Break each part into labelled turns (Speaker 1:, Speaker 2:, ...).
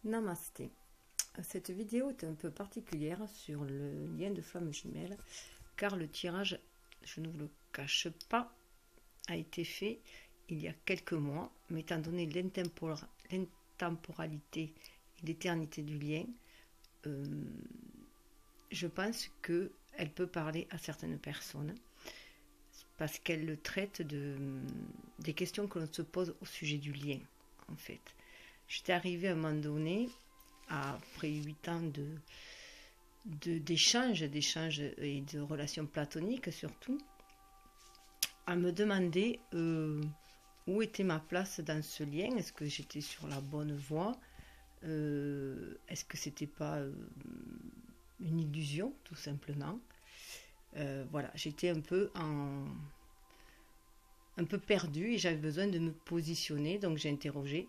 Speaker 1: Namasté. Cette vidéo est un peu particulière sur le lien de flamme jumelle car le tirage, je ne vous le cache pas, a été fait il y a quelques mois, mais étant donné l'intemporalité et l'éternité du lien, je pense qu'elle peut parler à certaines personnes parce qu'elle traite des questions que l'on se pose au sujet du lien, en fait. J'étais arrivée à un moment donné, après 8 ans d'échanges et de relations platoniques surtout, à me demander où était ma place dans ce lien. Est-ce que j'étais sur la bonne voie? Est-ce que c'était pas une illusion, tout simplement? Voilà, j'étais un peu perdue et j'avais besoin de me positionner, donc j'ai interrogé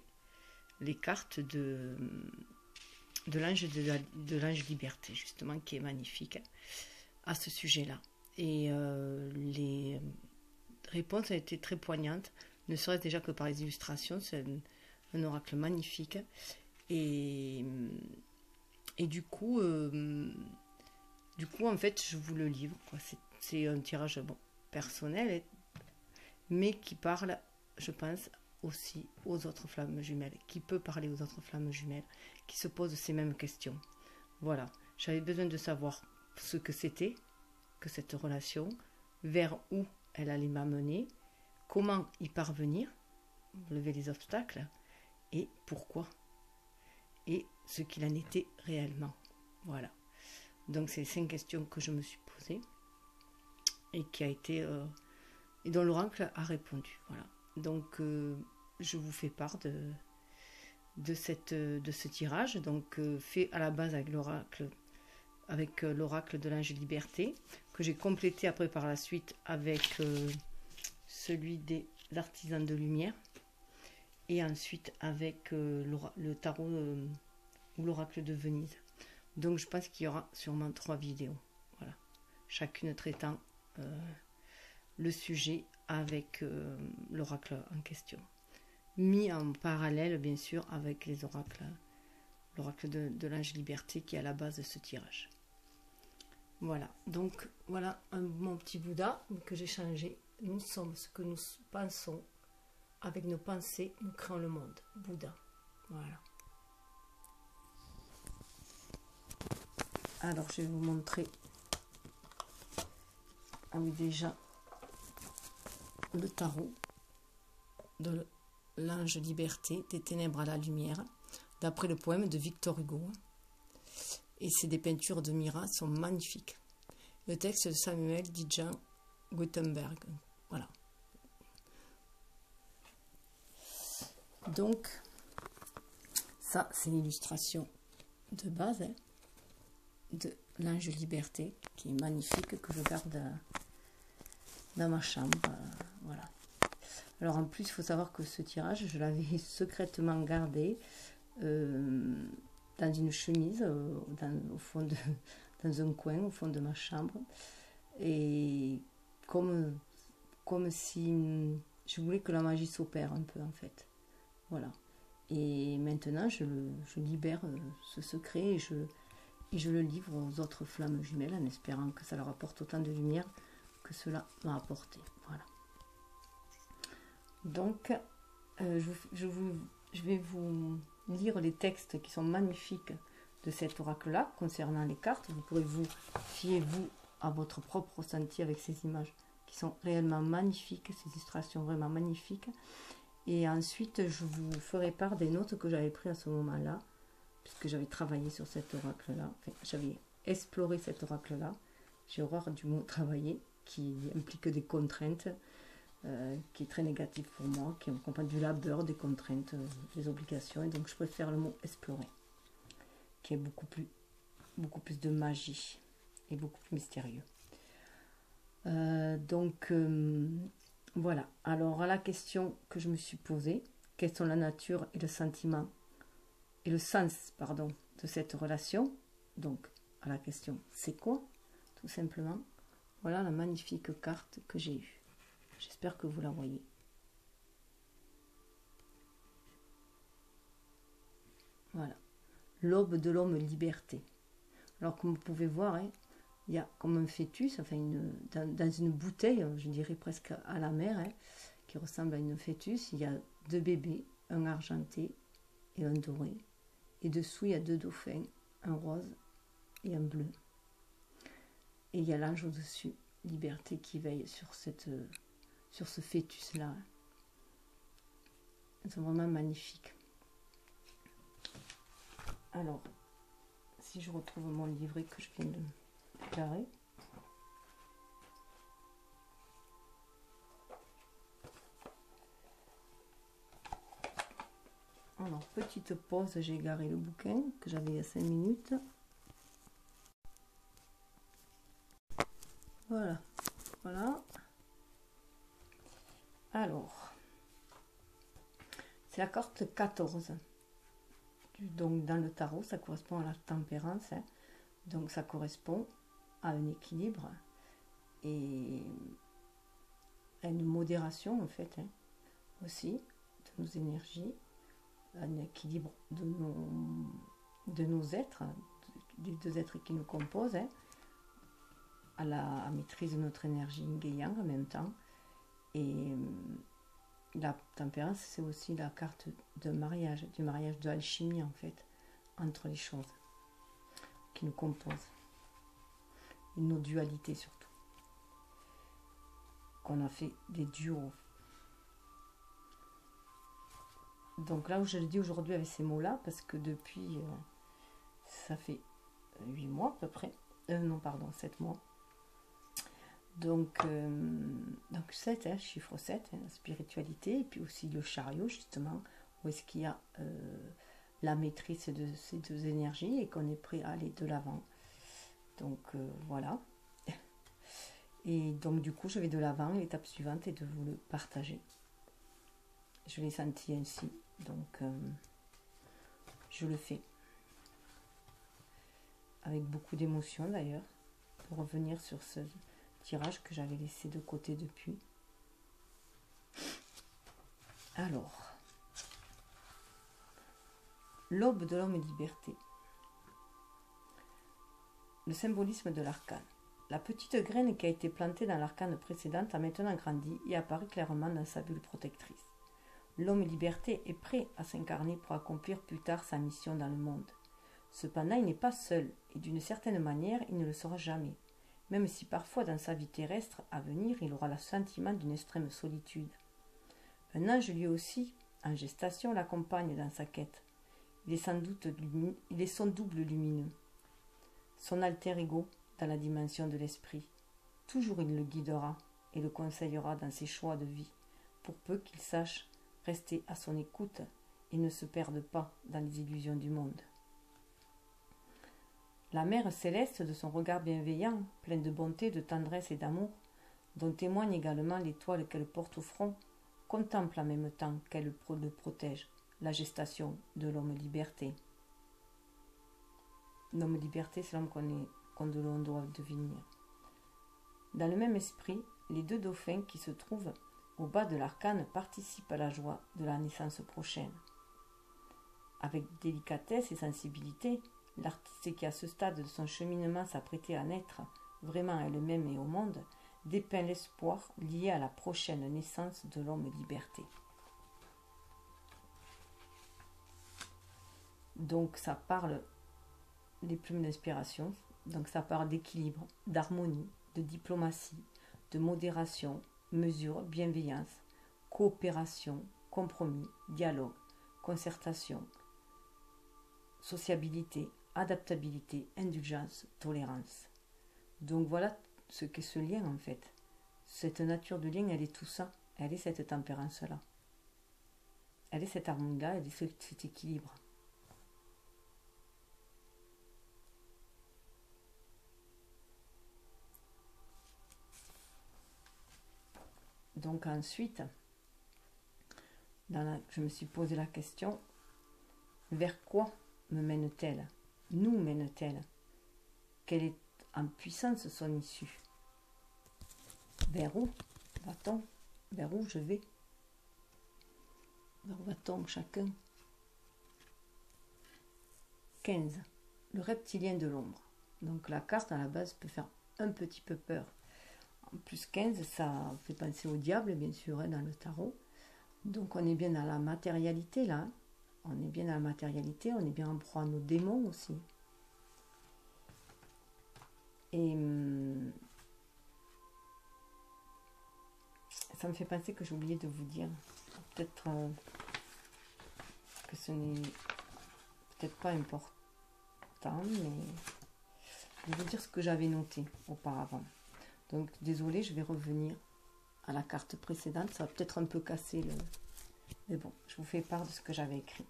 Speaker 1: les cartes de l'ange de l'ange liberté, justement, qui est magnifique à ce sujet-là. Et les réponses ont été très poignantes, ne serait-ce déjà que par les illustrations. C'est un oracle magnifique. Et du coup, en fait, je vous le livre, quoi. C'est un tirage personnel, mais qui parle, je pense, aussi aux autres flammes jumelles, qui peut parler aux autres flammes jumelles, qui se posent ces mêmes questions. Voilà, j'avais besoin de savoir ce que c'était que cette relation, vers où elle allait m'amener, comment y parvenir, lever les obstacles, et pourquoi, et ce qu'il en était réellement. Voilà. Donc c'est 5 questions que je me suis posées et qui a été et dont l'oracle a répondu. Voilà. Donc je vous fais part de ce tirage, donc fait à la base avec l'oracle de l'ange liberté, que j'ai complété après par la suite avec celui des artisans de lumière, et ensuite avec le tarot ou l'oracle de Venise. Donc je pense qu'il y aura sûrement 3 vidéos, voilà, chacune traitant le sujet avec l'oracle en question, mis en parallèle bien sûr avec les oracles, l'oracle de l'ange liberté qui est à la base de ce tirage. Voilà, donc voilà mon petit Bouddha que j'ai changé. Nous sommes ce que nous pensons, avec nos pensées nous créons le monde. Bouddha, voilà. Alors je vais vous montrer, déjà le tarot de l'ange liberté, des ténèbres à la lumière, d'après le poème de Victor Hugo. Et c'est des peintures de Mira, sont magnifiques. Le texte de Samuel Dijan Gutenberg. Voilà. Donc, ça, c'est l'illustration de base de l'ange liberté, qui est magnifique, que je garde dans ma chambre. Voilà. Alors, en plus, il faut savoir que ce tirage, je l'avais secrètement gardé dans une chemise, au fond dans un coin, au fond de ma chambre. Et comme si je voulais que la magie s'opère un peu, en fait. Voilà. Et maintenant, je libère ce secret et je le livre aux autres flammes jumelles en espérant que ça leur apporte autant de lumière que cela m'a apporté. Voilà. Donc, je vais vous lire les textes qui sont magnifiques de cet oracle-là concernant les cartes. Vous pourrez vous fier, à votre propre ressenti avec ces images qui sont réellement magnifiques, ces illustrations vraiment magnifiques. Et ensuite, je vous ferai part des notes que j'avais prises à ce moment-là, puisque j'avais travaillé sur cet oracle-là. Enfin, j'avais exploré cet oracle-là. J'ai horreur du mot travailler, qui implique des contraintes, qui est très négatif pour moi, qui accompagne du labeur, des contraintes, des obligations. Et donc, je préfère le mot explorer, qui est beaucoup plus de magie et beaucoup plus mystérieux. Voilà. Alors, à la question que je me suis posée, quelles sont la nature et le sentiment et le sens, de cette relation? Donc, à la question, c'est quoi? Tout simplement, voilà la magnifique carte que j'ai eue. J'espère que vous la voyez. Voilà. l'aube de l'homme liberté. Alors comme vous pouvez voir, hein, il y a comme un fœtus, enfin dans une bouteille, je dirais presque à la mer, hein, qui ressemble à une fœtus, il y a 2 bébés, un argenté et un doré. Et dessous, il y a 2 dauphins, un rose et un bleu. Et il y a l'ange au-dessus, liberté, qui veille sur ce fœtus-là. Ils sont vraiment magnifiques. Alors, si je retrouve mon livret que je viens de déclarer. Alors, petite pause, j'ai égaré le bouquin que j'avais il y a 5 minutes. Voilà, voilà. Alors, c'est la carte 14. Donc, dans le tarot, ça correspond à la tempérance. Hein. Donc, ça correspond à un équilibre et à une modération, en fait, hein, aussi, de nos énergies, à un équilibre de nos êtres, des 2 êtres qui nous composent, hein, à la maîtrise de notre énergie yin en même temps. Et la tempérance, c'est aussi la carte du mariage de l'alchimie, en fait, entre les choses qui nous composent. Et nos dualités, surtout. Qu'on a fait des duos. Donc là où je le dis aujourd'hui avec ces mots-là, parce que depuis, ça fait 8 mois à peu près. Non, pardon, 7 mois. Donc 7, hein, chiffre 7, hein, la spiritualité, et puis aussi le chariot, justement, où est-ce qu'il y a la maîtrise de ces 2 énergies et qu'on est prêt à aller de l'avant. Donc voilà. Et donc du coup, je vais de l'avant. L'étape suivante est de vous le partager. Je l'ai senti ainsi, donc je le fais. Avec beaucoup d'émotion d'ailleurs, pour revenir sur ce tirage que j'avais laissé de côté depuis. Alors, l'aube de l'homme liberté. Le symbolisme de l'arcane. La petite graine qui a été plantée dans l'arcane précédente a maintenant grandi et apparaît clairement dans sa bulle protectrice. L'homme liberté est prêt à s'incarner pour accomplir plus tard sa mission dans le monde. Cependant, il n'est pas seul et d'une certaine manière, il ne le sera jamais. Même si parfois dans sa vie terrestre à venir, il aura le sentiment d'une extrême solitude. Un ange lui aussi, en gestation, l'accompagne dans sa quête. Il est son double lumineux, son alter ego dans la dimension de l'esprit. Toujours il le guidera et le conseillera dans ses choix de vie, pour peu qu'il sache rester à son écoute et ne se perde pas dans les illusions du monde. La mère céleste, de son regard bienveillant, plein de bonté, de tendresse et d'amour, dont témoigne également l'étoile qu'elle porte au front, contemple en même temps qu'elle le protège, la gestation de l'homme liberté. L'homme liberté, c'est l'homme qu'on doit devenir. Dans le même esprit, les 2 dauphins qui se trouvent au bas de l'arcane participent à la joie de la naissance prochaine. Avec délicatesse et sensibilité, l'artiste qui à ce stade de son cheminement s'apprêtait à naître vraiment à elle-même et au monde, dépeint l'espoir lié à la prochaine naissance de l'homme liberté. Donc ça parle des plumes d'inspiration, donc ça parle d'équilibre, d'harmonie, de diplomatie, de modération, mesure, bienveillance, coopération, compromis, dialogue, concertation, sociabilité, adaptabilité, indulgence, tolérance. Donc voilà ce qu'est ce lien en fait. Cette nature de lien, elle est tout ça. Elle est cette tempérance-là. Elle est cette harmonie-là, elle est cet équilibre. Donc ensuite, je me suis posé la question, vers quoi me mène-t-elle? Nous mène-t-elle? Quelle est en puissance son issue? Vers où va-t-on? Vers où je vais? Vers où va-t-on chacun? 15. Le reptilien de l'ombre. Donc la carte à la base peut faire un petit peu peur. En plus 15, ça fait penser au diable, bien sûr, hein, dans le tarot. Donc on est bien dans la matérialité là. On est bien dans la matérialité, on est bien en proie à nos démons aussi. Et ça me fait penser que j'ai oublié de vous dire. Peut-être que ce n'est peut-être pas important, mais je vais vous dire ce que j'avais noté auparavant. Donc désolé, je vais revenir à la carte précédente. Ça va peut-être un peu casser le... Mais bon, je vous fais part de ce que j'avais écrit.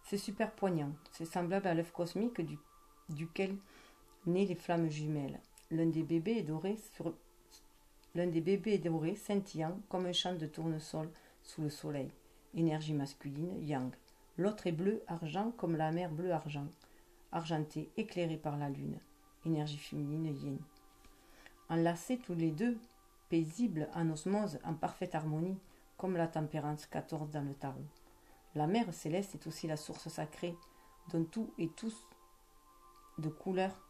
Speaker 1: C'est super poignant. C'est semblable à l'œuf cosmique duquel naissent les flammes jumelles. L'un des bébés est doré scintillant comme un champ de tournesol sous le soleil. Énergie masculine, yang. L'autre est bleu argent comme la mer bleu argent, argentée, éclairée par la lune. Énergie féminine, yin. Enlacés tous les deux, paisibles en osmose, en parfaite harmonie, comme la tempérance 14 dans le tarot. La mer céleste est aussi la source sacrée, dont tout et tous de couleurs.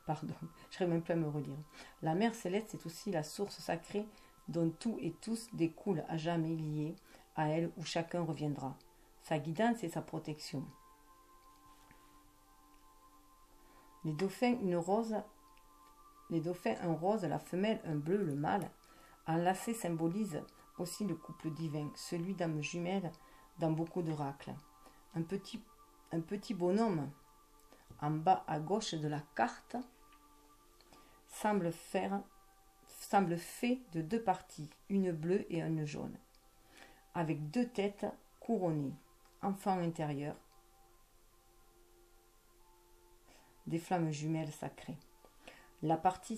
Speaker 1: Pardon, je n'arrive même plus à me relire. La mer céleste est aussi la source sacrée, dont tout et tous découlent à jamais liés à elle, où chacun reviendra. Sa guidance et sa protection. Les dauphins, un rose, la femelle, un bleu, le mâle. Enlacé symbolise aussi le couple divin, celui d'âmes jumelles dans beaucoup d'oracles. Un petit bonhomme en bas à gauche de la carte semble fait de deux parties, une bleue et une jaune, avec deux têtes couronnées, enfant intérieur, des flammes jumelles sacrées. La partie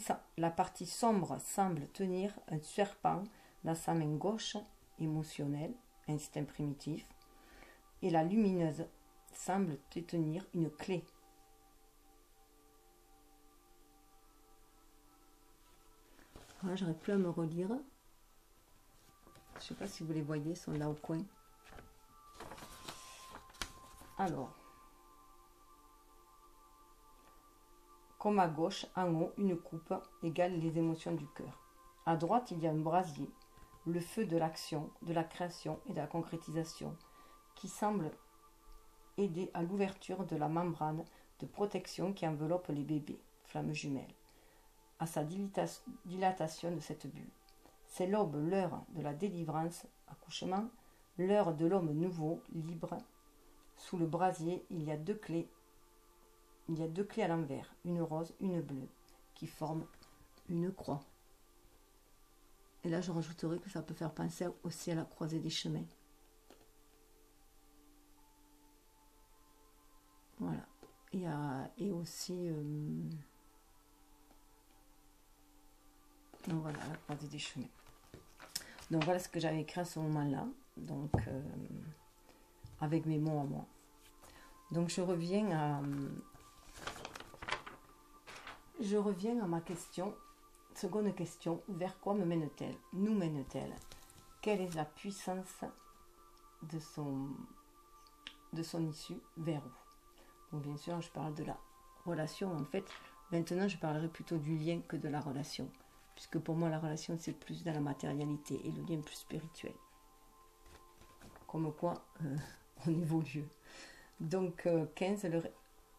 Speaker 1: sombre semble tenir un serpent dans sa main gauche, émotionnelle, instinct primitif, et la lumineuse semble détenir une clé. Voilà, j'arrive plus à me relire. Je ne sais pas si vous les voyez, ils sont là au coin. Alors, comme à gauche, en haut, une coupe égale les émotions du cœur. À droite, il y a un brasier, le feu de l'action, de la création et de la concrétisation, qui semble aider à l'ouverture de la membrane de protection qui enveloppe les bébés, flammes jumelles, à sa dilatation de cette bulle. C'est l'aube, l'heure de la délivrance, accouchement, l'heure de l'homme nouveau, libre. Sous le brasier, il y a deux clés à l'envers, une rose, une bleue, qui forment une croix. Et là, je rajouterai que ça peut faire penser aussi à la croisée des chemins. Voilà. Et aussi... donc voilà, la croisée des chemins. Donc voilà ce que j'avais écrit à ce moment-là. Donc, avec mes mots à moi. Donc je reviens à ma question. Seconde question, vers quoi me mène-t-elle? Nous mène-t-elle? Quelle est la puissance de son issue? Vers où? Bon, bien sûr, je parle de la relation. En fait, maintenant, je parlerai plutôt du lien que de la relation. Puisque pour moi, la relation, c'est plus dans la matérialité et le lien plus spirituel. Comme quoi, on évolue. Donc, 15,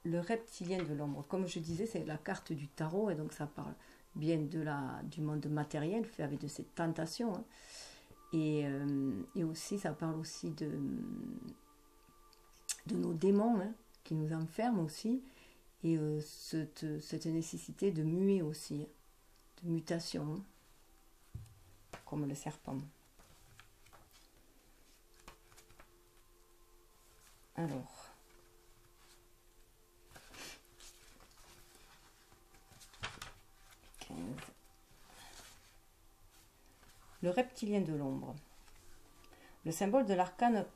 Speaker 1: le reptilien de l'ombre. Comme je disais, c'est la carte du tarot et donc ça parle bien du monde matériel fait avec de cette tentation. Hein. Et aussi, ça parle aussi de nos démons hein, qui nous enferment aussi. Et cette nécessité de muer aussi, hein, de mutation, hein, comme le serpent. Alors, le reptilien de l'ombre. Le symbole de l'arcane,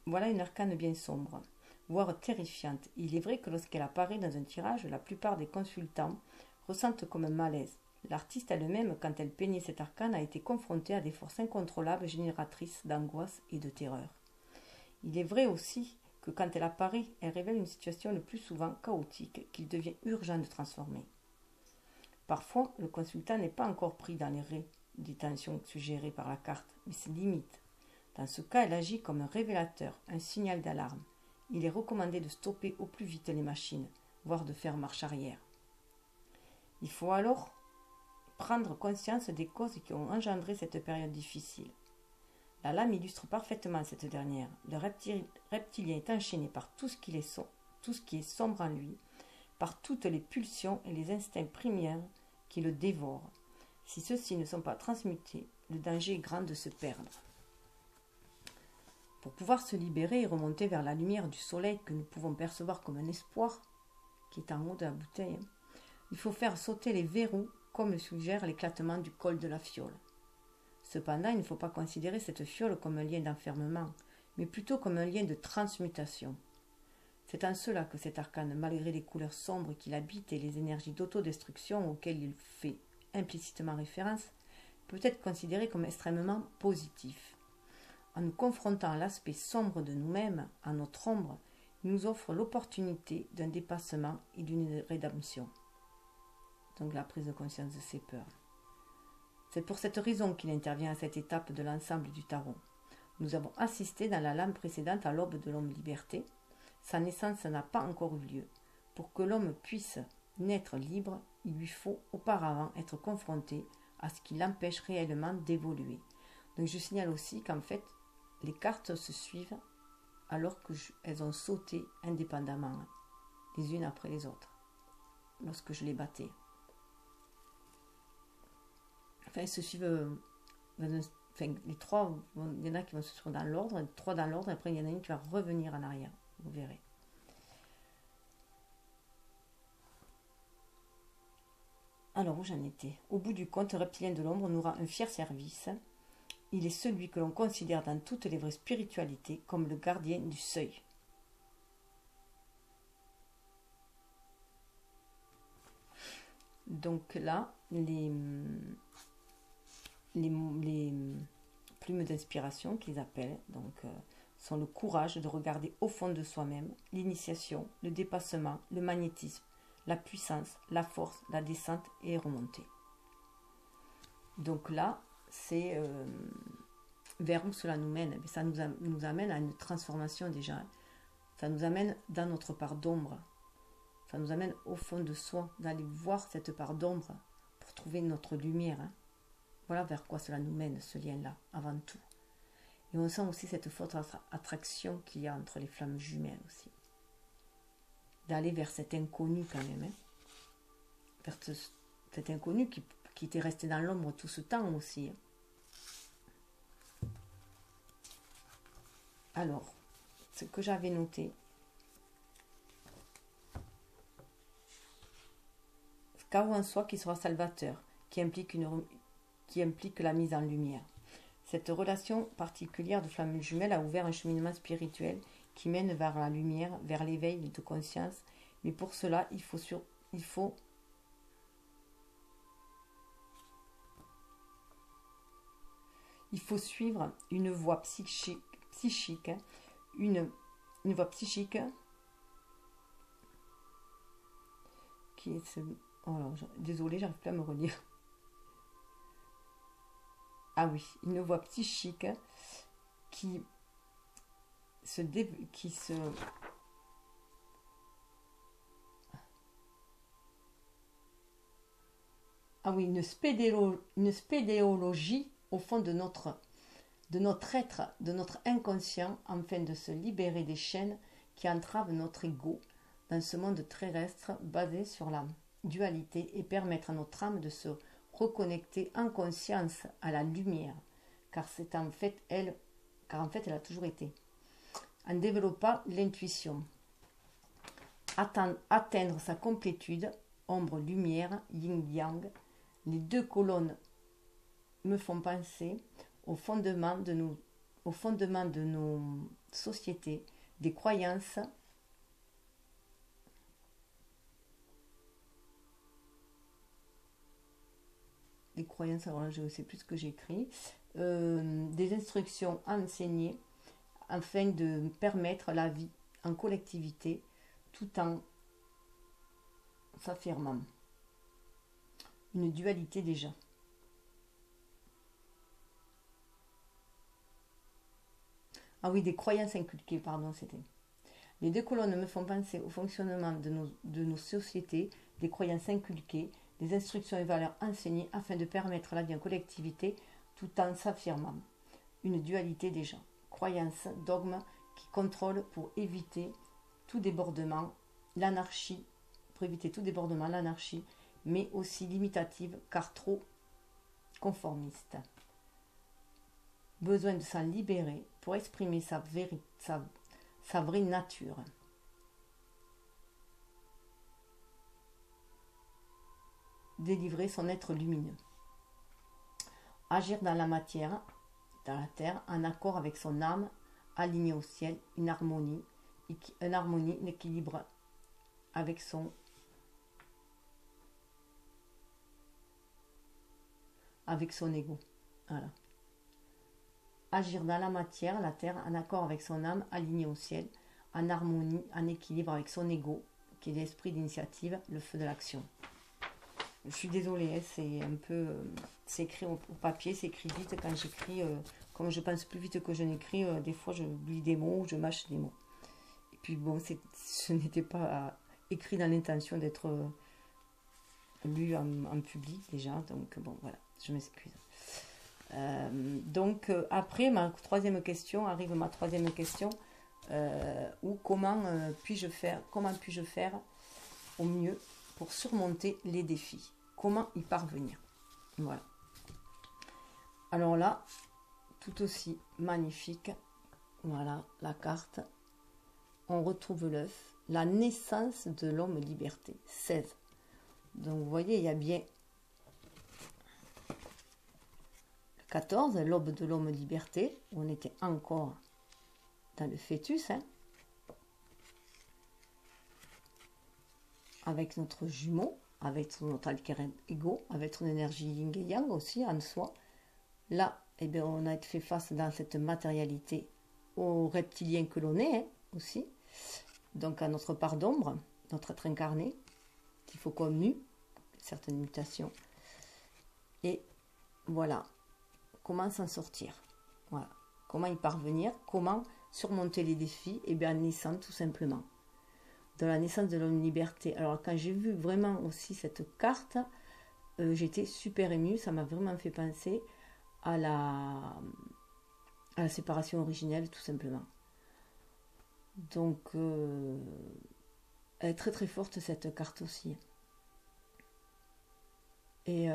Speaker 1: voilà une arcane bien sombre, voire terrifiante. Il est vrai que lorsqu'elle apparaît dans un tirage, la plupart des consultants ressentent comme un malaise, L'artiste elle-même, quand elle peignait cet arcane, a été confrontée à des forces incontrôlables génératrices d'angoisse et de terreur. Il est vrai aussi que quand elle apparaît, elle révèle une situation le plus souvent chaotique qu'il devient urgent de transformer. Parfois, le consultant n'est pas encore pris dans les raies des tensions suggérées par la carte, mais ses limites. Dans ce cas, elle agit comme un révélateur, un signal d'alarme. Il est recommandé de stopper au plus vite les machines, voire de faire marche arrière. Il faut alors prendre conscience des causes qui ont engendré cette période difficile. La lame illustre parfaitement cette dernière. Le reptilien est enchaîné par tout ce qui est sombre en lui, par toutes les pulsions et les instincts primaires qui le dévorent. Si ceux-ci ne sont pas transmutés, le danger est grand de se perdre. Pour pouvoir se libérer et remonter vers la lumière du soleil que nous pouvons percevoir comme un espoir, qui est en haut de la bouteille, il faut faire sauter les verrous comme le suggère l'éclatement du col de la fiole. Cependant, il ne faut pas considérer cette fiole comme un lien d'enfermement, mais plutôt comme un lien de transmutation. C'est en cela que cet arcane, malgré les couleurs sombres qu'il habite et les énergies d'autodestruction auxquelles il fait implicitement référence, peut être considéré comme extrêmement positif. En nous confrontant à l'aspect sombre de nous-mêmes, à notre ombre, il nous offre l'opportunité d'un dépassement et d'une rédemption. Donc la prise de conscience de ses peurs. C'est pour cette raison qu'il intervient à cette étape de l'ensemble du tarot. Nous avons assisté dans la lame précédente à l'aube de l'homme-liberté. Sa naissance n'a pas encore eu lieu. Pour que l'homme puisse naître libre, il lui faut auparavant être confronté à ce qui l'empêche réellement d'évoluer. Donc je signale aussi qu'en fait, les cartes se suivent alors qu'elles ont sauté indépendamment, les unes après les autres, lorsque je les battais. Enfin, elles se suivent, les trois, il y en a qui vont se suivre dans l'ordre, trois dans l'ordre, et après il y en a une qui va revenir en arrière, vous verrez. Alors, où j'en étais? Au bout du compte, le reptilien de l'ombre nous rend un fier service. Il est celui que l'on considère dans toutes les vraies spiritualités comme le gardien du seuil. Donc là, les plumes d'inspiration qu'ils appellent, sont le courage de regarder au fond de soi-même, l'initiation, le dépassement, le magnétisme, la puissance, la force, la descente et les remontées. Donc là, c'est vers où cela nous mène. Ça nous amène à une transformation déjà. Ça nous amène dans notre part d'ombre. Ça nous amène au fond de soi, d'aller voir cette part d'ombre pour trouver notre lumière. Voilà vers quoi cela nous mène, ce lien-là, avant tout. Et on sent aussi cette forte attraction qu'il y a entre les flammes jumelles aussi. D'aller vers cet inconnu quand même. Vers cet inconnu qui était resté dans l'ombre tout ce temps aussi. Alors, ce que j'avais noté, car en soi qui sera salvateur, qui implique la mise en lumière. Cette relation particulière de flamme jumelle a ouvert un cheminement spirituel qui mène vers la lumière, vers l'éveil de conscience. Mais pour cela, il faut suivre une voie psychique, une voie psychique qui est désolée, j'arrive plus à me relire. Ah oui, une voie psychique qui se ah oui, une spéléologie au fond de notre être, de notre inconscient, afin de se libérer des chaînes qui entravent notre ego dans ce monde terrestre basé sur la dualité et permettre à notre âme de se reconnecter en conscience à la lumière, car en fait elle a toujours été. En développant l'intuition, atteindre sa complétude, ombre-lumière, yin-yang, les deux colonnes me font penser au fondement de nos sociétés, des croyances les croyances, alors là je ne sais plus ce que j'ai écrit, des instructions à enseigner afin de permettre la vie en collectivité tout en s'affirmant. Une dualité déjà. Ah oui, des croyances inculquées, pardon, c'était. Les deux colonnes me font penser au fonctionnement de nos sociétés, des croyances inculquées, des instructions et valeurs enseignées afin de permettre la vie en collectivité tout en s'affirmant. Une dualité déjà. Croyances, dogmes qui contrôlent pour éviter tout débordement, l'anarchie, mais aussi limitative car trop conformiste. Besoin de s'en libérer pour exprimer sa vraie nature. Délivrer son être lumineux. Agir dans la matière, dans la terre, en accord avec son âme, aligné au ciel, une harmonie, un équilibre avec son ego. Voilà. Agir dans la matière, la terre, en accord avec son âme, aligné au ciel, en harmonie, en équilibre avec son ego, qui est l'esprit d'initiative, le feu de l'action. Je suis désolée, c'est un peu... c'est écrit au papier, c'est écrit vite. Quand j'écris, comme je pense plus vite que je n'écris, des fois je lis des mots ou je mâche des mots. Et puis bon, ce n'était pas écrit dans l'intention d'être lu en public déjà. Donc bon, voilà, je m'excuse. Après ma troisième question, ou comment puis-je faire au mieux pour surmonter les défis, comment y parvenir. Voilà. Alors là, tout aussi magnifique, voilà la carte, on retrouve l'œuf, la naissance de l'homme liberté, 16. Donc vous voyez, il y a bien 14, l'aube de l'homme liberté, où on était encore dans le fœtus, avec notre jumeau, avec notre alter ego, avec notre énergie yin et yang aussi en soi. Là, eh bien, on a été fait face dans cette matérialité aux reptiliens que l'on est aussi, donc à notre part d'ombre, notre être incarné, qu'il faut qu'on mue, certaines mutations. Et voilà, comment s'en sortir, voilà. Comment y parvenir, comment surmonter les défis, et bien en naissant tout simplement. De la naissance de l'homme liberté. Alors quand j'ai vu vraiment aussi cette carte, j'étais super émue, ça m'a vraiment fait penser à la séparation originelle tout simplement. Donc elle est très très forte cette carte aussi. Et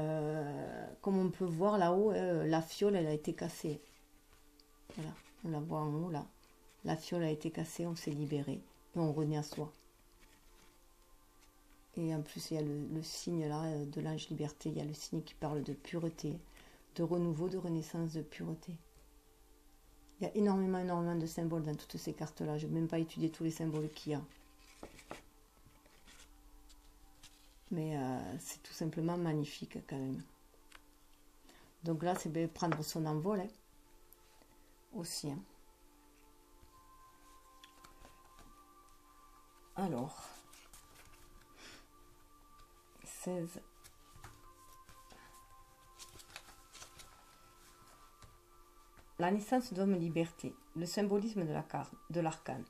Speaker 1: comme on peut voir là-haut, la fiole elle a été cassée. Voilà, on la voit en haut là. La fiole a été cassée, on s'est libéré et on renaît à soi. Et en plus, il y a le signe là de l'ange liberté. Il y a le signe qui parle de pureté, de renouveau, de renaissance, de pureté. Il y a énormément de symboles dans toutes ces cartes-là. Je n'ai même pas étudié tous les symboles qu'il y a. Mais c'est tout simplement magnifique quand même. Donc là, c'est bien prendre son envol aussi. Alors... 16. La naissance d'homme liberté, le symbolisme de l'arcane.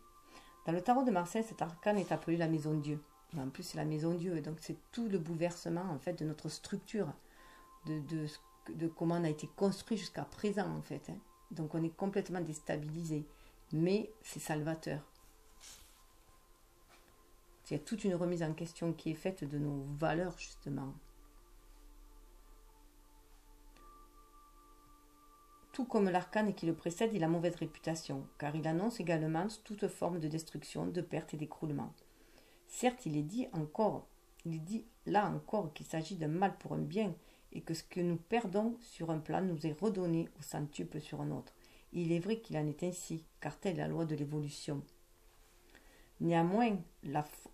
Speaker 1: Dans le tarot de Marseille, cet arcane est appelé la maison Dieu. Mais en plus, c'est la maison Dieu, et donc c'est tout le bouleversement en fait de notre structure, de comment on a été construit jusqu'à présent en fait. Donc on est complètement déstabilisé, mais c'est salvateur. Il y a toute une remise en question qui est faite de nos valeurs, justement. Tout comme l'arcane qui le précède, il a mauvaise réputation, car il annonce également toute forme de destruction, de perte et d'écroulement. Certes, il dit là encore qu'il s'agit d'un mal pour un bien, et que ce que nous perdons sur un plan nous est redonné au centuple sur un autre. Il est vrai qu'il en est ainsi, car telle est la loi de l'évolution. Néanmoins,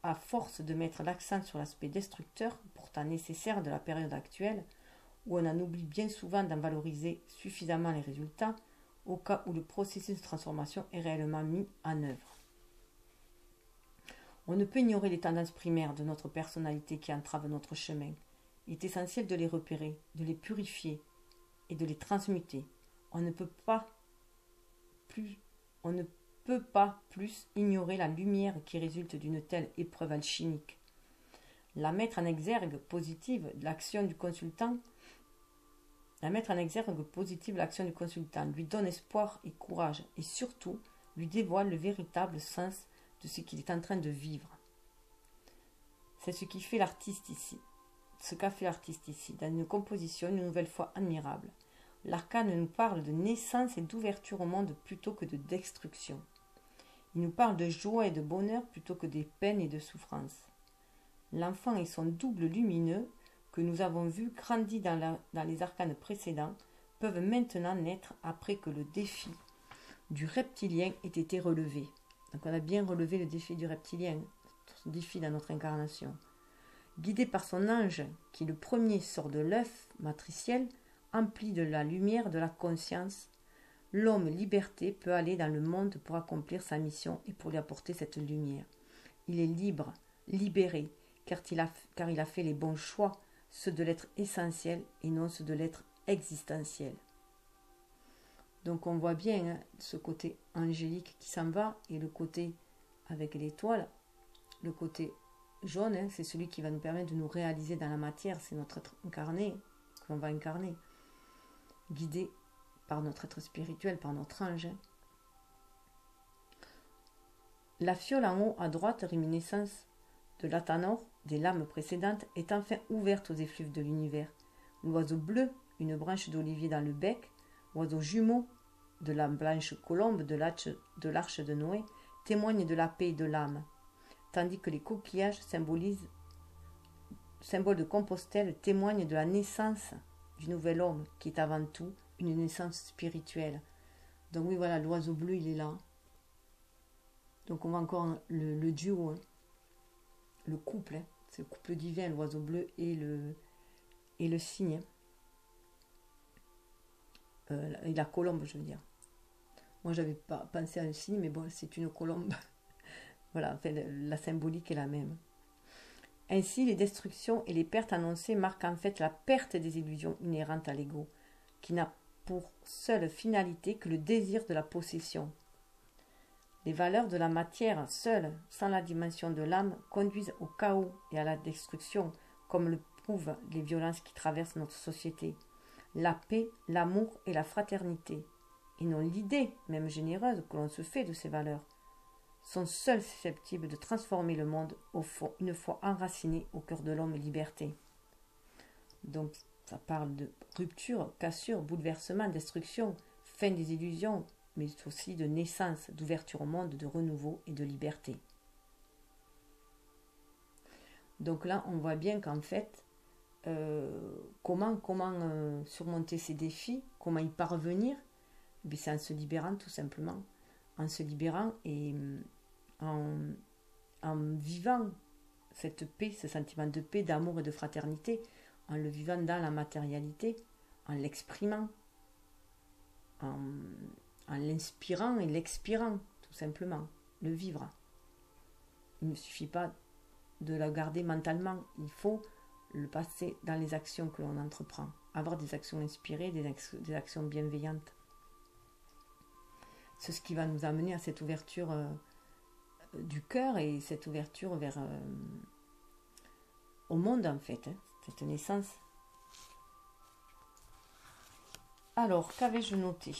Speaker 1: à force de mettre l'accent sur l'aspect destructeur, pourtant nécessaire de la période actuelle, où on en oublie bien souvent d'en valoriser suffisamment les résultats, au cas où le processus de transformation est réellement mis en œuvre. On ne peut ignorer les tendances primaires de notre personnalité qui entravent notre chemin. Il est essentiel de les repérer, de les purifier et de les transmuter. On ne peut pas plus ignorer la lumière qui résulte d'une telle épreuve alchimique. La mettre en exergue positive l'action du consultant, lui donne espoir et courage, et surtout lui dévoile le véritable sens de ce qu'il est en train de vivre. C'est ce qu'a fait l'artiste ici, dans une composition une nouvelle fois admirable. L'arcane nous parle de naissance et d'ouverture au monde plutôt que de destruction. Il nous parle de joie et de bonheur plutôt que des peines et de souffrances. L'enfant et son double lumineux, que nous avons vu grandi dans les arcanes précédents, peuvent maintenant naître après que le défi du reptilien ait été relevé. Donc on a bien relevé le défi du reptilien, ce défi dans notre incarnation. Guidé par son ange, qui le premier sort de l'œuf matriciel, empli de la lumière de la conscience, l'homme liberté peut aller dans le monde pour accomplir sa mission et pour lui apporter cette lumière. Il est libre, libéré, car il a fait les bons choix, ceux de l'être essentiel et non ceux de l'être existentiel. Donc on voit bien ce côté angélique qui s'en va, et le côté avec l'étoile, le côté jaune, c'est celui qui va nous permettre de nous réaliser dans la matière, c'est notre être incarné, que l'on va incarner, guidé par notre être spirituel, par notre ange. La fiole en haut à droite, réminiscence de l'Athanor, des lames précédentes, est enfin ouverte aux effluves de l'univers. L'oiseau bleu, une branche d'olivier dans le bec, oiseau jumeau de la blanche colombe de l'arche de Noé, témoigne de la paix et de l'âme, tandis que les coquillages symboles de Compostelle témoignent de la naissance du nouvel homme, qui est avant tout une naissance spirituelle. Donc oui, voilà, l'oiseau bleu, il est là. Donc on voit encore le duo, le couple, c'est le couple divin, l'oiseau bleu et le cygne. Et la colombe, je veux dire. Moi, j'avais pas pensé à un cygne, mais bon, c'est une colombe. Voilà, enfin, la symbolique est la même. Ainsi, les destructions et les pertes annoncées marquent en fait la perte des illusions inhérentes à l'ego, qui n'a pour seule finalité que le désir de la possession. Les valeurs de la matière seules, sans la dimension de l'âme, conduisent au chaos et à la destruction, comme le prouvent les violences qui traversent notre société. La paix, l'amour et la fraternité, et non l'idée, même généreuse, que l'on se fait de ces valeurs, sont seules susceptibles de transformer le monde au fond, une fois enraciné au cœur de l'homme et liberté. Donc, ça parle de rupture, cassure, bouleversement, destruction, fin des illusions, mais aussi de naissance, d'ouverture au monde, de renouveau et de liberté. Donc là, on voit bien qu'en fait, comment surmonter ces défis, comment y parvenir, c'est en se libérant tout simplement, en se libérant et en vivant cette paix, ce sentiment de paix, d'amour et de fraternité, en le vivant dans la matérialité, en l'exprimant, en l'inspirant et l'expirant, tout simplement, le vivre. Il ne suffit pas de la garder mentalement, il faut le passer dans les actions que l'on entreprend, avoir des actions inspirées, des actions bienveillantes. C'est ce qui va nous amener à cette ouverture du cœur et cette ouverture vers au monde en fait, cette naissance. Alors, qu'avais-je noté ?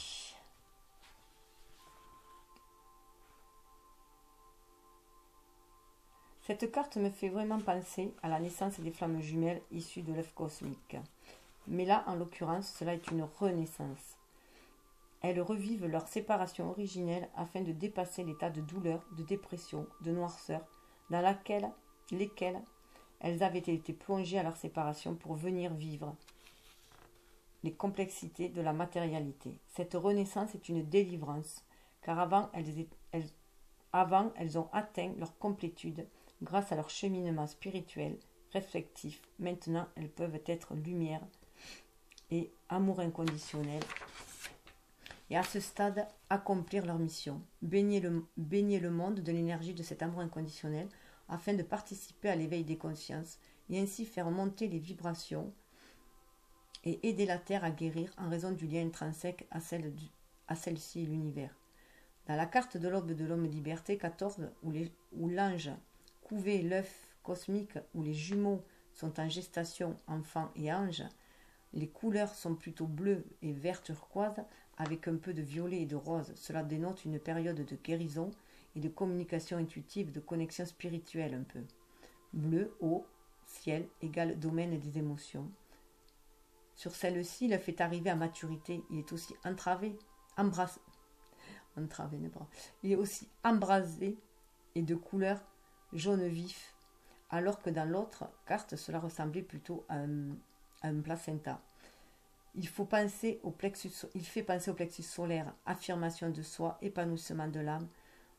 Speaker 1: Cette carte me fait vraiment penser à la naissance des flammes jumelles issues de l'œuf cosmique. Mais là, en l'occurrence, cela est une renaissance. Elles revivent leur séparation originelle afin de dépasser l'état de douleur, de dépression, de noirceur dans lesquels elles avaient été plongées à leur séparation pour venir vivre les complexités de la matérialité. Cette renaissance est une délivrance, car avant elles ont atteint leur complétude grâce à leur cheminement spirituel, réflectif. Maintenant, elles peuvent être lumière et amour inconditionnel. Et à ce stade, accomplir leur mission, baigner le monde de l'énergie de cet amour inconditionnel afin de participer à l'éveil des consciences et ainsi faire monter les vibrations et aider la Terre à guérir en raison du lien intrinsèque à celle-ci et l'univers. Dans la carte de l'aube de l'homme liberté 14, où l'ange couvait l'œuf cosmique, où les jumeaux sont en gestation, enfants et anges, les couleurs sont plutôt bleues et vert turquoise avec un peu de violet et de rose. Cela dénote une période de guérison et de communication intuitive, de connexion spirituelle un peu. Bleu, eau, ciel égale domaine des émotions. Sur celle-ci, l'œuf est arrivé à maturité. Il est aussi il est aussi embrasé et de couleur jaune vif, alors que dans l'autre carte, cela ressemblait plutôt à un placenta. Il fait penser au plexus solaire, affirmation de soi, épanouissement de l'âme,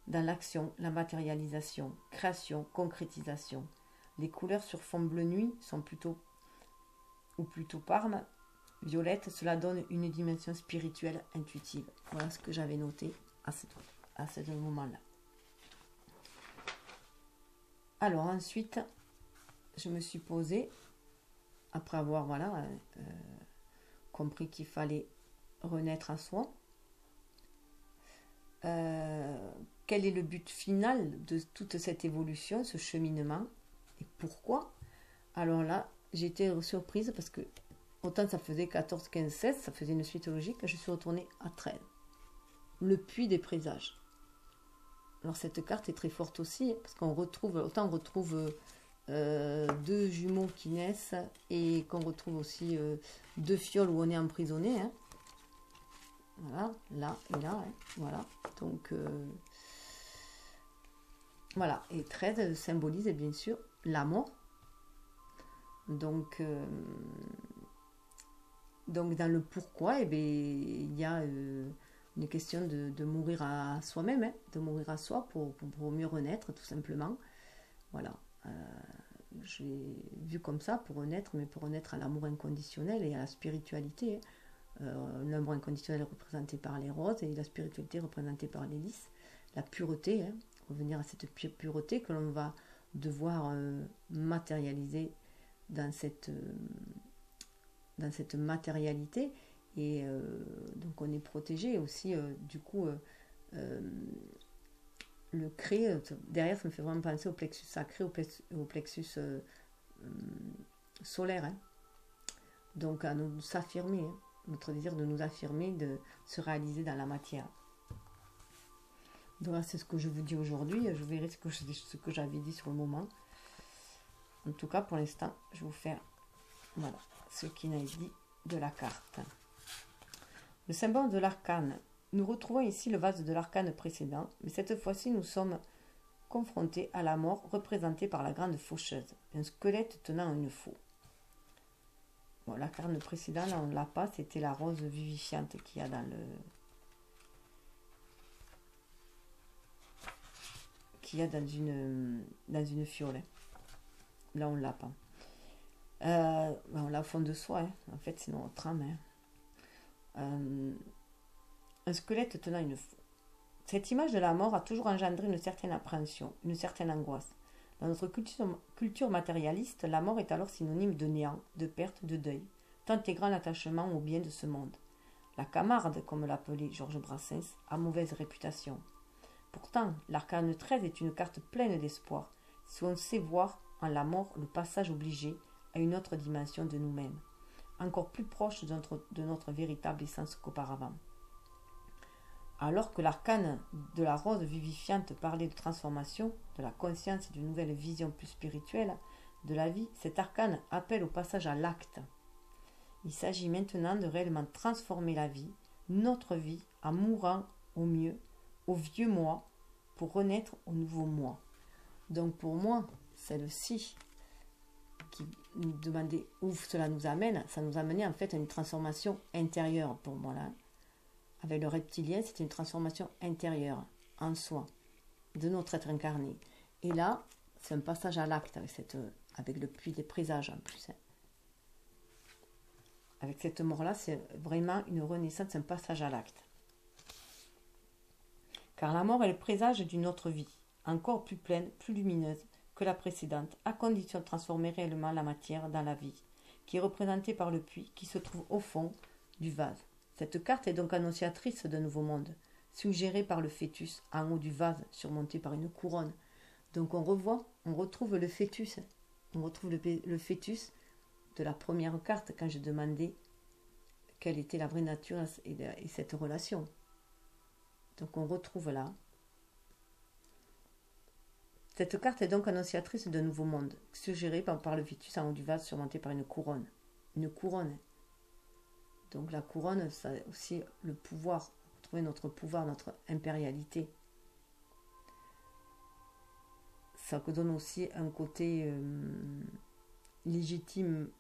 Speaker 1: dans l'action, la matérialisation, création, concrétisation. Les couleurs sur fond bleu nuit sont plutôt parme, violette, cela donne une dimension spirituelle intuitive. Voilà ce que j'avais noté à ce moment-là. Alors ensuite, je me suis posée, après avoir compris qu'il fallait renaître à soi, quel est le but final de toute cette évolution, ce cheminement, et pourquoi? Alors là, j'ai été surprise parce que autant ça faisait 14, 15, 16, ça faisait une suite logique, je suis retournée à 13. Le puits des présages. Alors cette carte est très forte aussi, parce qu'on retrouve, deux jumeaux qui naissent, et qu'on retrouve aussi deux fioles où on est emprisonné. Hein. Voilà, là et là. Hein. Voilà, donc voilà. Et 13 symbolise bien sûr la mort. Donc dans le pourquoi, il y a une question de mourir à soi-même, hein, de mourir à soi pour mieux renaître, tout simplement. Voilà. J'ai vu comme ça, pour renaître, mais pour renaître à l'amour inconditionnel et à la spiritualité. L'amour inconditionnel représenté par les roses et la spiritualité représentée par les lys. La pureté, hein, revenir à cette pureté que l'on va devoir matérialiser dans cette matérialité. Et donc on est protégé aussi, du coup, le créer, derrière ça me fait vraiment penser au plexus sacré, au plexus solaire. Hein. Donc à nous s'affirmer, hein, notre désir de nous affirmer, de se réaliser dans la matière. Donc c'est ce que je vous dis aujourd'hui, je verrai ce que j'avais dit sur le moment. En tout cas pour l'instant, je vais vous faire ce qu'il a dit de la carte. Le symbole de l'arcane. Nous retrouvons ici le vase de l'arcane précédent, mais cette fois-ci nous sommes confrontés à la mort représentée par la grande faucheuse, un squelette tenant une faux. Bon, l'arcane précédent, là, on ne l'a pas, c'était la rose vivifiante qu'il y a dans une fiole. Là, on ne l'a pas. On l'a au fond de soi, hein. En fait, c'est notre âme. Hein. Un squelette tenant une faux. Cette image de la mort a toujours engendré une certaine appréhension, une certaine angoisse. Dans notre culture matérialiste, la mort est alors synonyme de néant, de perte, de deuil, tant est grand l'attachement au bien de ce monde. La Camarde, comme l'appelait Georges Brassens, a mauvaise réputation. Pourtant, l'arcane 13 est une carte pleine d'espoir, si on sait voir en la mort le passage obligé à une autre dimension de nous-mêmes, encore plus proche de notre véritable essence qu'auparavant. Alors que l'arcane de la rose vivifiante parlait de transformation, de la conscience et d'une nouvelle vision plus spirituelle de la vie, cet arcane appelle au passage à l'acte. Il s'agit maintenant de réellement transformer la vie, notre vie, en mourant au mieux, au vieux moi, pour renaître au nouveau moi. Donc pour moi, celle-ci qui nous demandait où cela nous amène, ça nous amenait en fait à une transformation intérieure pour moi là. Avec le reptilien, c'était une transformation intérieure, en soi, de notre être incarné. Et là, c'est un passage à l'acte avec le puits des présages en plus. Avec cette mort-là, c'est vraiment une renaissance, un passage à l'acte. Car la mort est le présage d'une autre vie, encore plus pleine, plus lumineuse que la précédente, à condition de transformer réellement la matière dans la vie, qui est représentée par le puits qui se trouve au fond du vase. Cette carte est donc annonciatrice d'un nouveau monde, suggérée par le fœtus en haut du vase, surmonté par une couronne. Donc on retrouve le fœtus, le fœtus de la première carte quand je demandais quelle était la vraie nature et cette relation. Donc on retrouve là. Cette carte est donc annonciatrice d'un nouveau monde, suggérée par le fœtus en haut du vase, surmonté par une couronne. Une couronne. Donc la couronne, ça a aussi le pouvoir, retrouver notre pouvoir, notre impérialité. Ça donne aussi un côté légitime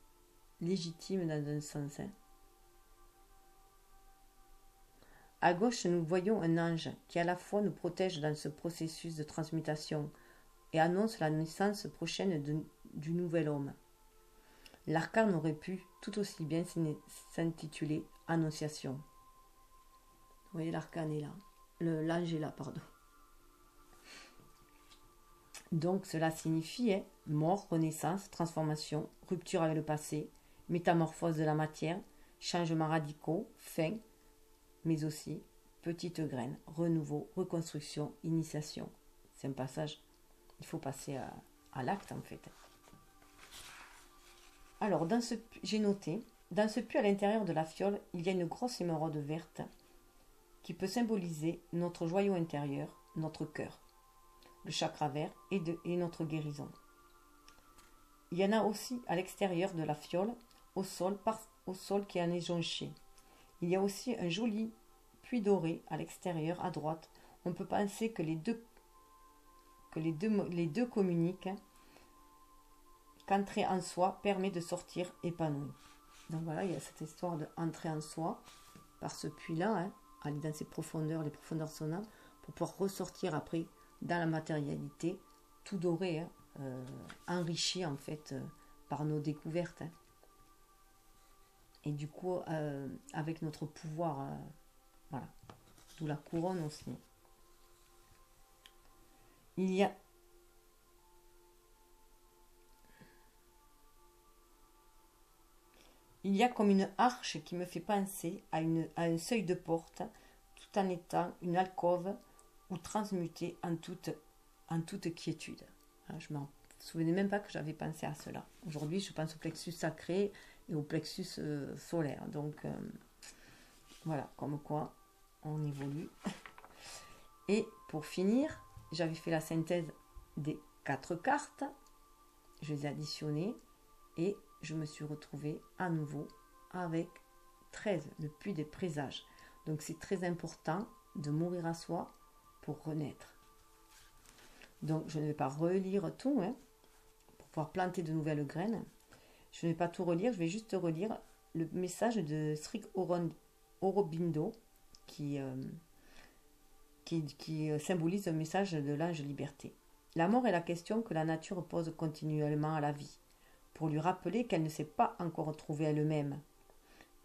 Speaker 1: dans un sens. À gauche, nous voyons un ange qui à la fois nous protège dans ce processus de transmutation et annonce la naissance prochaine du nouvel homme. L'arcane aurait pu tout aussi bien s'intituler Annonciation. Vous voyez, l'arcane est là. L'ange est là, pardon. Donc cela signifie mort, renaissance, transformation, rupture avec le passé, métamorphose de la matière, changements radicaux, fin, mais aussi petite graine, renouveau, reconstruction, initiation. C'est un passage, il faut passer à l'acte en fait. Alors, j'ai noté, dans ce puits à l'intérieur de la fiole, il y a une grosse émeraude verte qui peut symboliser notre joyau intérieur, notre cœur, le chakra vert et notre guérison. Il y en a aussi à l'extérieur de la fiole, au sol qui en est jonché. Il y a aussi un joli puits doré à l'extérieur, à droite. On peut penser que les deux communiquent, qu'entrer en soi permet de sortir épanoui. Donc voilà, il y a cette histoire d'entrer en soi par ce puits-là, aller dans ses profondeurs, les profondeurs sonores, pour pouvoir ressortir après dans la matérialité, tout doré, enrichi en fait par nos découvertes. Et du coup, avec notre pouvoir, voilà, d'où la couronne aussi. Il y a comme une arche qui me fait penser à un seuil de porte, tout en étant une alcôve ou transmutée en toute quiétude. Je ne me souvenais même pas que j'avais pensé à cela. Aujourd'hui, je pense au plexus sacré et au plexus solaire. Donc, voilà, comme quoi on évolue. Et pour finir, j'avais fait la synthèse des 4 cartes. Je les ai additionnées et je me suis retrouvée à nouveau avec 13, le puits des présages. Donc c'est très important de mourir à soi pour renaître. Donc je ne vais pas relire tout, pour pouvoir planter de nouvelles graines. Je ne vais pas tout relire, je vais juste relire le message de Sri Aurobindo qui symbolise le message de l'ange liberté. La mort est la question que la nature pose continuellement à la vie, pour lui rappeler qu'elle ne s'est pas encore retrouvée elle-même.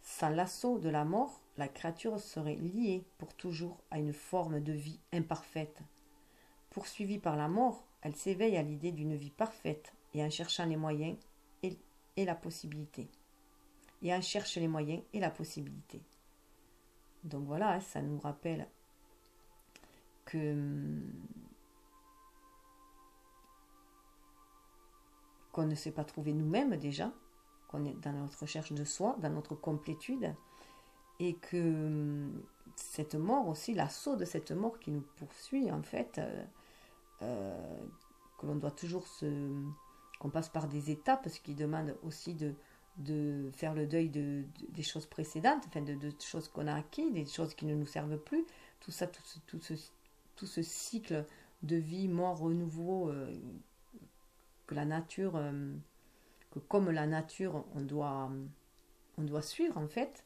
Speaker 1: Sans l'assaut de la mort, la créature serait liée pour toujours à une forme de vie imparfaite. Poursuivie par la mort, elle s'éveille à l'idée d'une vie parfaite et en cherchant les moyens et la possibilité. Et en cherche les moyens et la possibilité. Donc voilà, ça nous rappelle qu'on ne s'est pas trouvé nous-mêmes déjà, qu'on est dans notre recherche de soi, dans notre complétude, et que cette mort aussi, l'assaut de cette mort qui nous poursuit en fait, que l'on doit toujours qu'on passe par des étapes, ce qui demande aussi de faire le deuil des choses précédentes, enfin de choses qu'on a acquis, des choses qui ne nous servent plus, tout ça, tout ce cycle de vie, mort, renouveau, que la nature, que comme la nature, on doit suivre en fait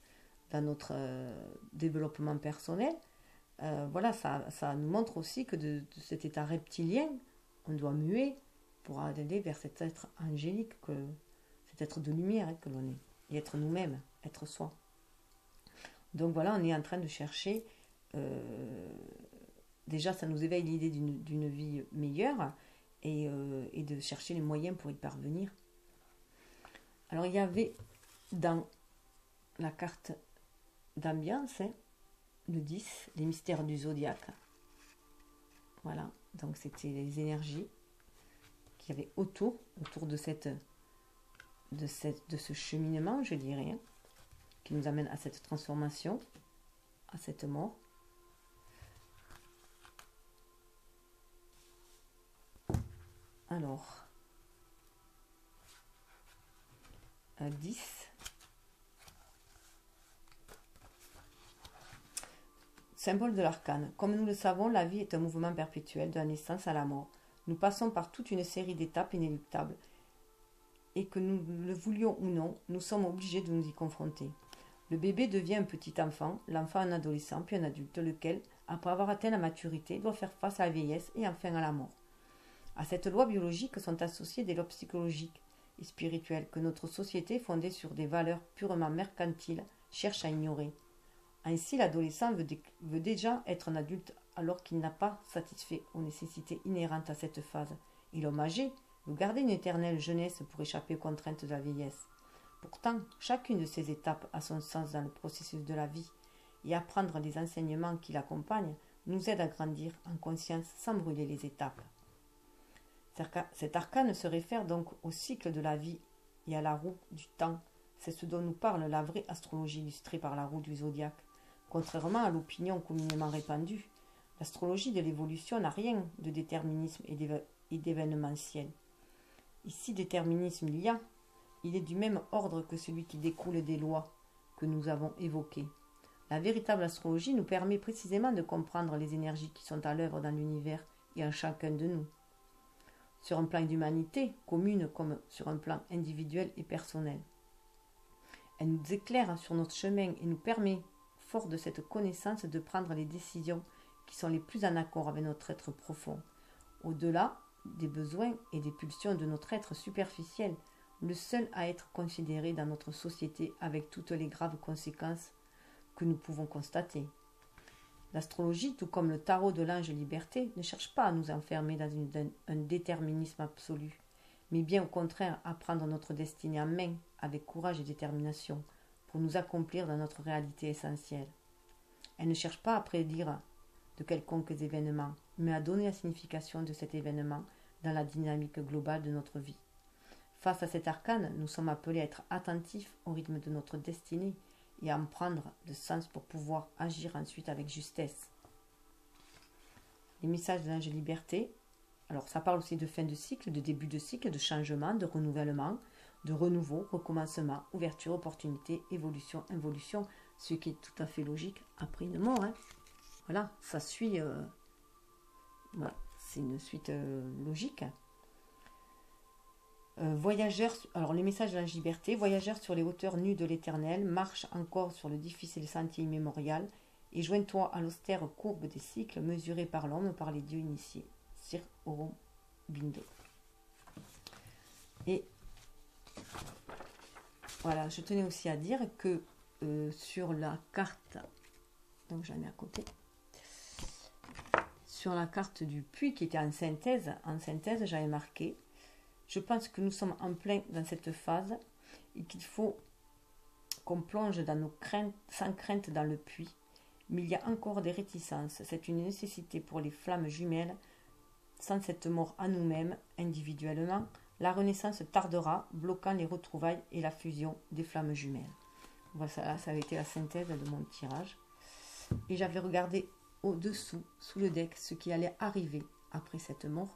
Speaker 1: dans notre développement personnel. Voilà, ça nous montre aussi que de cet état reptilien, on doit muer pour aller vers cet être angélique, cet être de lumière que l'on est, et être nous-mêmes. être soi. Donc voilà, on est en train de chercher, déjà ça nous éveille l'idée d'une vie meilleure et de chercher les moyens pour y parvenir. Alors il y avait dans la carte d'ambiance, hein, le 10, les mystères du zodiaque. Voilà, donc c'était les énergies qu'il y avait autour de ce cheminement, je dirais, hein, qui nous amène à cette transformation, à cette mort. Alors, 10. Symbole de l'arcane. Comme nous le savons, la vie est un mouvement perpétuel de la naissance à la mort. Nous passons par toute une série d'étapes inéluctables. Et que nous le voulions ou non, nous sommes obligés de nous y confronter. Le bébé devient un petit enfant, l'enfant un adolescent, puis un adulte, lequel, après avoir atteint la maturité, doit faire face à la vieillesse et enfin à la mort. À cette loi biologique sont associées des lois psychologiques et spirituelles que notre société, fondée sur des valeurs purement mercantiles, cherche à ignorer. Ainsi, l'adolescent veut déjà être un adulte alors qu'il n'a pas satisfait aux nécessités inhérentes à cette phase. Et l'homme âgé veut garder une éternelle jeunesse pour échapper aux contraintes de la vieillesse. Pourtant, chacune de ces étapes a son sens dans le processus de la vie, et apprendre les enseignements qui l'accompagnent nous aide à grandir en conscience sans brûler les étapes. Cet arcane se réfère donc au cycle de la vie et à la roue du temps. C'est ce dont nous parle la vraie astrologie illustrée par la roue du zodiaque. Contrairement à l'opinion communément répandue, l'astrologie de l'évolution n'a rien de déterminisme et d'événementiel. Ici, déterminisme il est du même ordre que celui qui découle des lois que nous avons évoquées. La véritable astrologie nous permet précisément de comprendre les énergies qui sont à l'œuvre dans l'univers et en chacun de nous. Sur un plan d'humanité commune comme sur un plan individuel et personnel. Elle nous éclaire sur notre chemin et nous permet, fort de cette connaissance, de prendre les décisions qui sont les plus en accord avec notre être profond, au-delà des besoins et des pulsions de notre être superficiel, le seul à être considéré dans notre société avec toutes les graves conséquences que nous pouvons constater. L'astrologie, tout comme le tarot de l'ange liberté, ne cherche pas à nous enfermer dans un déterminisme absolu, mais bien au contraire à prendre notre destinée en main avec courage et détermination pour nous accomplir dans notre réalité essentielle. Elle ne cherche pas à prédire de quelconques événements, mais à donner la signification de cet événement dans la dynamique globale de notre vie. Face à cet arcane, nous sommes appelés à être attentifs au rythme de notre destinée et à en prendre le sens pour pouvoir agir ensuite avec justesse. Les messages de l'ange liberté, alors ça parle aussi de fin de cycle, de début de cycle, de changement, de renouvellement, de renouveau, recommencement, ouverture, opportunité, évolution, involution, ce qui est tout à fait logique après une mort. Hein. Voilà, ça suit, voilà, c'est une suite logique. Voyageurs, alors les messages de la liberté, voyageurs sur les hauteurs nues de l'éternel, marche encore sur le difficile sentier immémorial et joins-toi à l'austère courbe des cycles mesurés par l'homme, par les dieux initiés. Sir Aurobindo. Et voilà, je tenais aussi à dire que sur la carte, donc j'en ai à côté, sur la carte du puits qui était en synthèse j'avais marqué: je pense que nous sommes en plein dans cette phase et qu'il faut qu'on plonge dans nos craintes, sans crainte dans le puits. Mais il y a encore des réticences. C'est une nécessité pour les flammes jumelles. Sans cette mort à nous-mêmes, individuellement, la renaissance tardera, bloquant les retrouvailles et la fusion des flammes jumelles. Voilà, ça avait été la synthèse de mon tirage. Et j'avais regardé au-dessous, sous le deck, ce qui allait arriver après cette mort.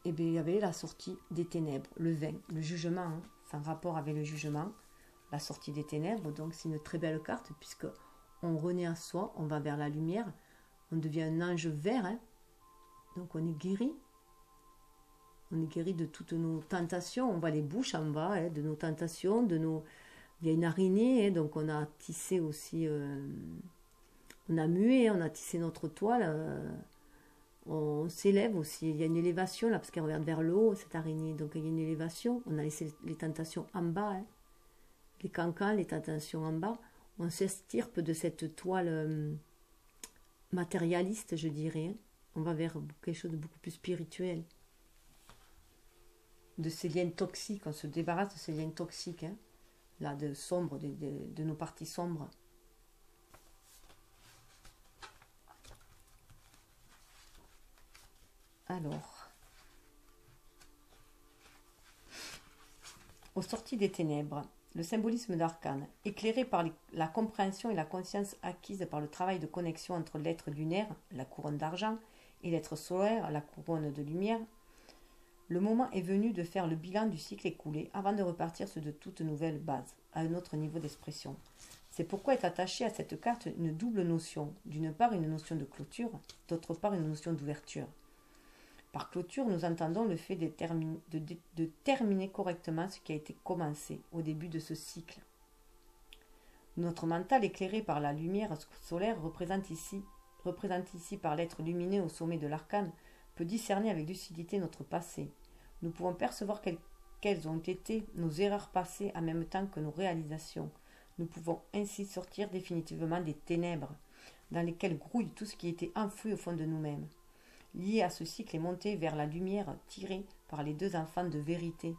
Speaker 1: Et bien, il y avait la sortie des ténèbres, le 20, le jugement, hein, sans rapport avec le jugement, la sortie des ténèbres. Donc c'est une très belle carte puisque on renaît à soi, on va vers la lumière, on devient un ange vert, hein, donc on est guéri de toutes nos tentations, on voit les bouches en bas, hein, de nos tentations, il y a une araignée, hein, donc on a tissé aussi, on a mué, on a tissé notre toile, on s'élève aussi, il y a une élévation là, parce qu'elle regarde vers le haut, cette araignée, donc il y a une élévation, on a laissé les tentations en bas, hein. les cancans, les tensions en bas, on s'estirpe de cette toile matérialiste, je dirais. On va vers quelque chose de beaucoup plus spirituel. De ces liens toxiques, on se débarrasse de ces liens toxiques, hein, là, de sombre, de nos parties sombres. Alors, aux sorties des ténèbres, le symbolisme d'arcane, éclairé par la compréhension et la conscience acquise par le travail de connexion entre l'être lunaire, la couronne d'argent, et l'être solaire, la couronne de lumière, le moment est venu de faire le bilan du cycle écoulé avant de repartir sur de toutes nouvelles bases, à un autre niveau d'expression. C'est pourquoi est attachée à cette carte une double notion, d'une part une notion de clôture, d'autre part une notion d'ouverture. Par clôture, nous entendons le fait de terminer correctement ce qui a été commencé au début de ce cycle. Notre mental éclairé par la lumière solaire représente ici par l'être lumineux au sommet de l'arcane, peut discerner avec lucidité notre passé. Nous pouvons percevoir quelles ont été nos erreurs passées en même temps que nos réalisations. Nous pouvons ainsi sortir définitivement des ténèbres dans lesquelles grouille tout ce qui était enfoui au fond de nous-mêmes. Lié à ce cycle est monté vers la lumière tirée par les deux enfants de vérité.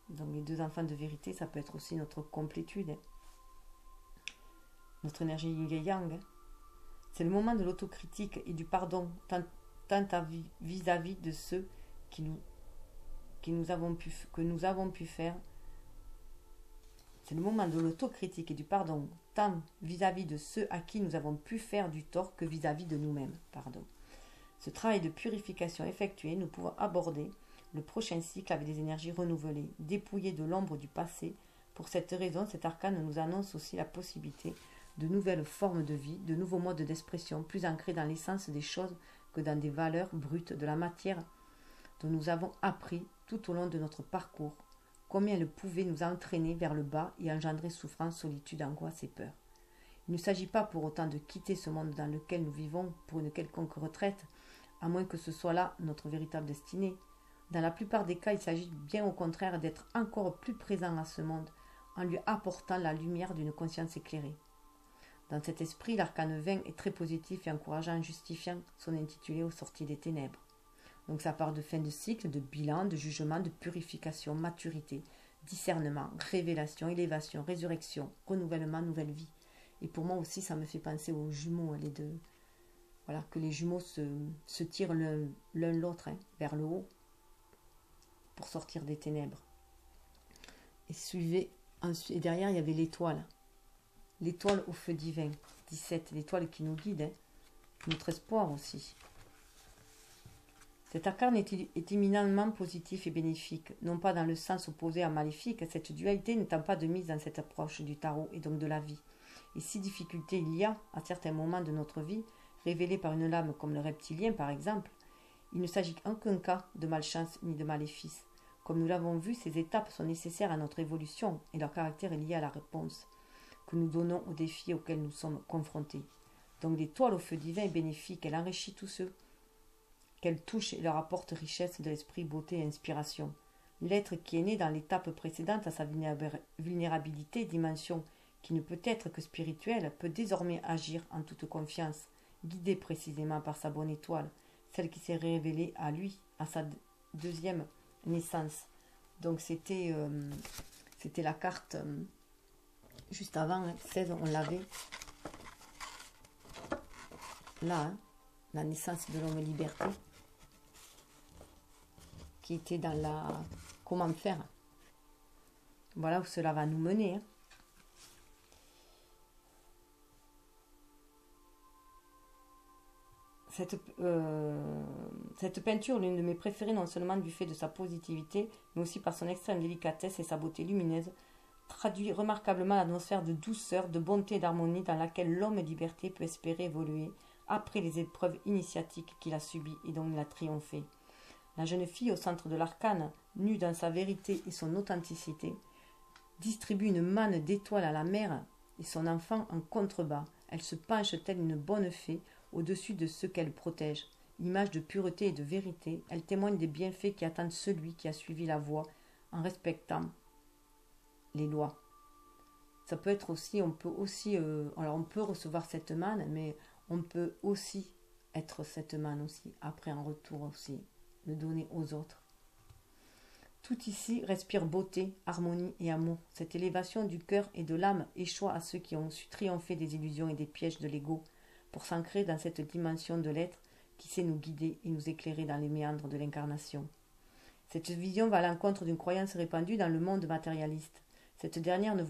Speaker 1: Donc les deux enfants de vérité, ça peut être aussi notre complétude, hein. Notre énergie yin et yang. Hein. C'est le moment de l'autocritique et du pardon, tant vis-à-vis de ceux que nous avons pu faire. C'est le moment de l'autocritique et du pardon, tant vis-à-vis de ceux à qui nous avons pu faire du tort que vis-à-vis de nous-mêmes. Ce travail de purification effectué, nous pouvons aborder le prochain cycle avec des énergies renouvelées, dépouillées de l'ombre du passé. Pour cette raison, cet arcane nous annonce aussi la possibilité de nouvelles formes de vie, de nouveaux modes d'expression, plus ancrés dans l'essence des choses que dans des valeurs brutes de la matière dont nous avons appris tout au long de notre parcours, combien elles pouvaient nous entraîner vers le bas et engendrer souffrance, solitude, angoisse et peur. Il ne s'agit pas pour autant de quitter ce monde dans lequel nous vivons pour une quelconque retraite, à moins que ce soit là notre véritable destinée. Dans la plupart des cas, il s'agit bien au contraire d'être encore plus présent à ce monde, en lui apportant la lumière d'une conscience éclairée. Dans cet esprit, l'arcane 20 est très positif et encourageant, justifiant son intitulé aux sorties des ténèbres. Donc ça part de fin de cycle, de bilan, de jugement, de purification, maturité, discernement, révélation, élévation, résurrection, renouvellement, nouvelle vie. Et pour moi aussi, ça me fait penser aux jumeaux, les deux. Voilà, que les jumeaux se tirent l'un l'autre vers le haut pour sortir des ténèbres. Et derrière, il y avait l'étoile. L'étoile au feu divin, 17, l'étoile qui nous guide, notre espoir aussi. Cet arcane est éminemment positif et bénéfique, non pas dans le sens opposé à maléfique, cette dualité n'étant pas de mise dans cette approche du tarot et donc de la vie. Et si difficulté il y a, à certains moments de notre vie, révélée par une lame comme le reptilien par exemple, il ne s'agit en aucun cas de malchance ni de maléfice. Comme nous l'avons vu, ces étapes sont nécessaires à notre évolution et leur caractère est lié à la réponse que nous donnons aux défis auxquels nous sommes confrontés. Donc l'étoile au feu divin est bénéfique, elle enrichit tous ceux qu'elle touche et leur apporte richesse de l'esprit, beauté et inspiration. L'être qui est né dans l'étape précédente à sa vulnérabilité, dimension qui ne peut être que spirituelle, peut désormais agir en toute confiance, guidé précisément par sa bonne étoile, celle qui s'est révélée à lui, à sa deuxième naissance. Donc c'était la carte juste avant, 16, on l'avait là, la naissance de l'homme liberté, qui était dans la comment faire. Voilà où cela va nous mener. Cette peinture, l'une de mes préférées, non seulement du fait de sa positivité, mais aussi par son extrême délicatesse et sa beauté lumineuse, traduit remarquablement l'atmosphère de douceur, de bonté et d'harmonie dans laquelle l'homme liberté peut espérer évoluer après les épreuves initiatiques qu'il a subies et dont il a triomphé. La jeune fille au centre de l'arcane, nue dans sa vérité et son authenticité, distribue une manne d'étoiles à la mère et son enfant en contrebas. Elle se penche telle une bonne fée au-dessus de ceux qu'elle protège. Image de pureté et de vérité, elle témoigne des bienfaits qui attendent celui qui a suivi la voie en respectant les lois. Ça peut être aussi, on peut aussi, alors on peut recevoir cette manne, mais on peut aussi être cette manne aussi, après en retour aussi, le donner aux autres. Tout ici respire beauté, harmonie et amour. Cette élévation du cœur et de l'âme échoit à ceux qui ont su triompher des illusions et des pièges de l'ego pour s'ancrer dans cette dimension de l'être qui sait nous guider et nous éclairer dans les méandres de l'incarnation. Cette vision va à l'encontre d'une croyance répandue dans le monde matérialiste. Cette dernière ne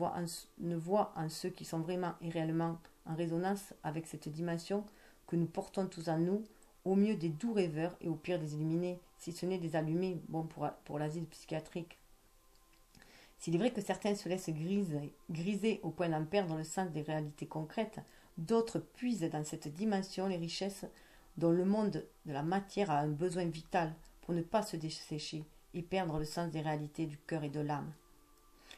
Speaker 1: voit en ceux qui sont vraiment et réellement en résonance avec cette dimension que nous portons tous en nous, au mieux des doux rêveurs et au pire des illuminés, si ce n'est des allumés, bon pour l'asile psychiatrique. S'il est vrai que certains se laissent griser au point d'en perdre le sens des réalités concrètes, d'autres puisent dans cette dimension les richesses dont le monde de la matière a un besoin vital pour ne pas se dessécher et perdre le sens des réalités du cœur et de l'âme.